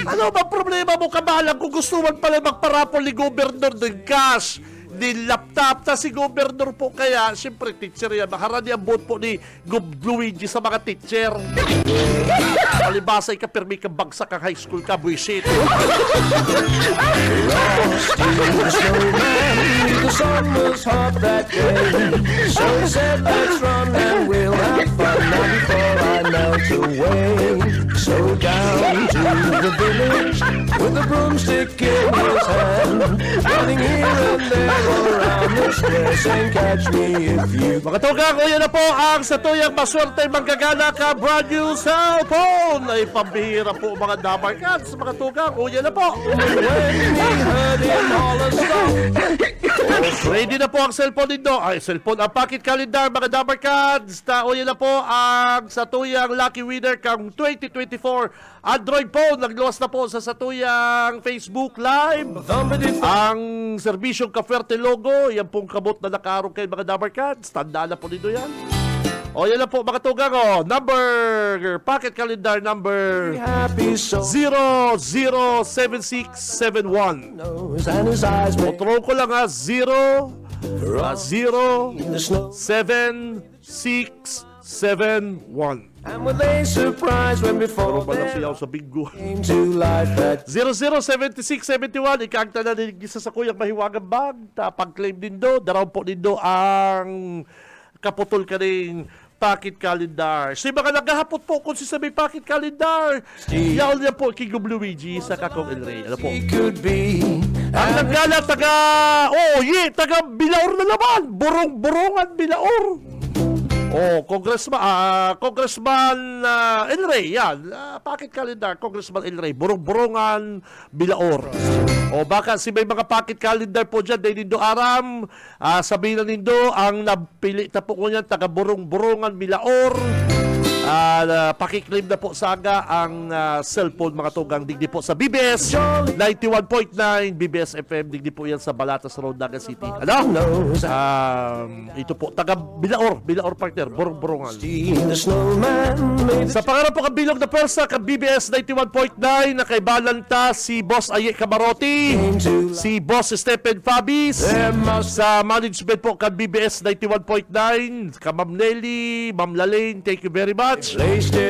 Ano ba problema mo, Kabalang, kung gusto man pala magparapol ni Governor ng cash, ni laptop, ta si Governor po kaya, siyempre teacher yan, makarani ang vote po ni Gub Luigi sa mga teacher. Palibasay ka, permi ka bagsak ang high school ka, buisit. So down to the village with a broomstick in his hand, running here and there around the square, saying catch me if you... Mga tugang, o yan na po ang sa tuyang maswerte manggagana ka brand new cellphone. Ay pambihira po mga damarkans. Mga tugang, o yan na po. Ready na po ang cellphone nito. Ay, cellphone, ang pocket calendar, mga damarkans. O yan na po ang sa tuyang lucky winner kang 2024 Android phone. Nagluwas na po sa satuyang Facebook Live ang serbisyong Kaferte logo. Yan pong kabot na nakarong kay mga Dabarcats. Tandaan na po nito yan. O yan na po mga tugang. Number, pocket calendar number 007671. Otro ko lang 00761. And were they surprised when before they sa bingo. came to life that 007671, ikagta na din isa sa kuyang mahiwagang bag. Pag-claim din do, daraw po din do ang kaputol ka rin pocket calendar. So yung mga naghahapot po kung si may pocket calendar, yaw niya po kay Gub Luigi sa Kakong El Rey. Ano po? he could be. Ang naggala taga Bilaor na naman. Burong-burongan Bilaor. Congressman El Rey, yan. Pocket calendar, Congressman El Rey. Burong-burongan, Bilaor. Baka si may mga pocket calendar po dyan, dahil nindo aram, sabihin na nindo, ang napili na po ko niyan, taga Burong-burongan, Bilaor. Pakiklaim na po saga ang cellphone mga tugang digdi po sa BBS 91.9 BBS FM digdi po yan sa Balatas Road, Naga City. Ano? Ito po taga Bilaor partner, Borongan. Sa pangarap po kabilog na pwersa ka BBS 91.9 na kay Balanta si Boss Aye Camaroti, si Boss Stephen Fabis, sa management po ka BBS 91.9 ka Ma'am Nelly, Ma'am Lalaine, thank you very much.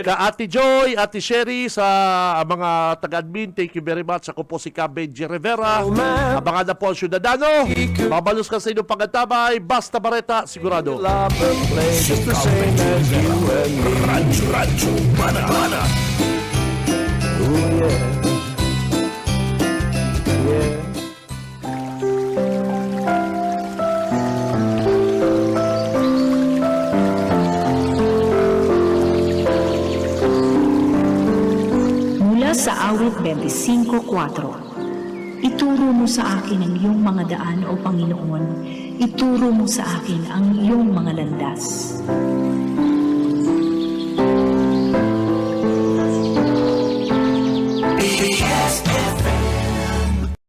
Ka Ate Joy, Ate Sherry, sa mga taga-admin, thank you very much. Ako po si Benji Rivera. Abangan na po ang Ciudadano. Babalos ka sa inyong pagkatabay. Basta Bareta, sigurado. Si Benji Rivera. Radyo Banana. Mula sa awit 25:4, ituro mo sa akin ang iyong mga daan, O Panginoon. Ituro mo sa akin ang iyong mga landas.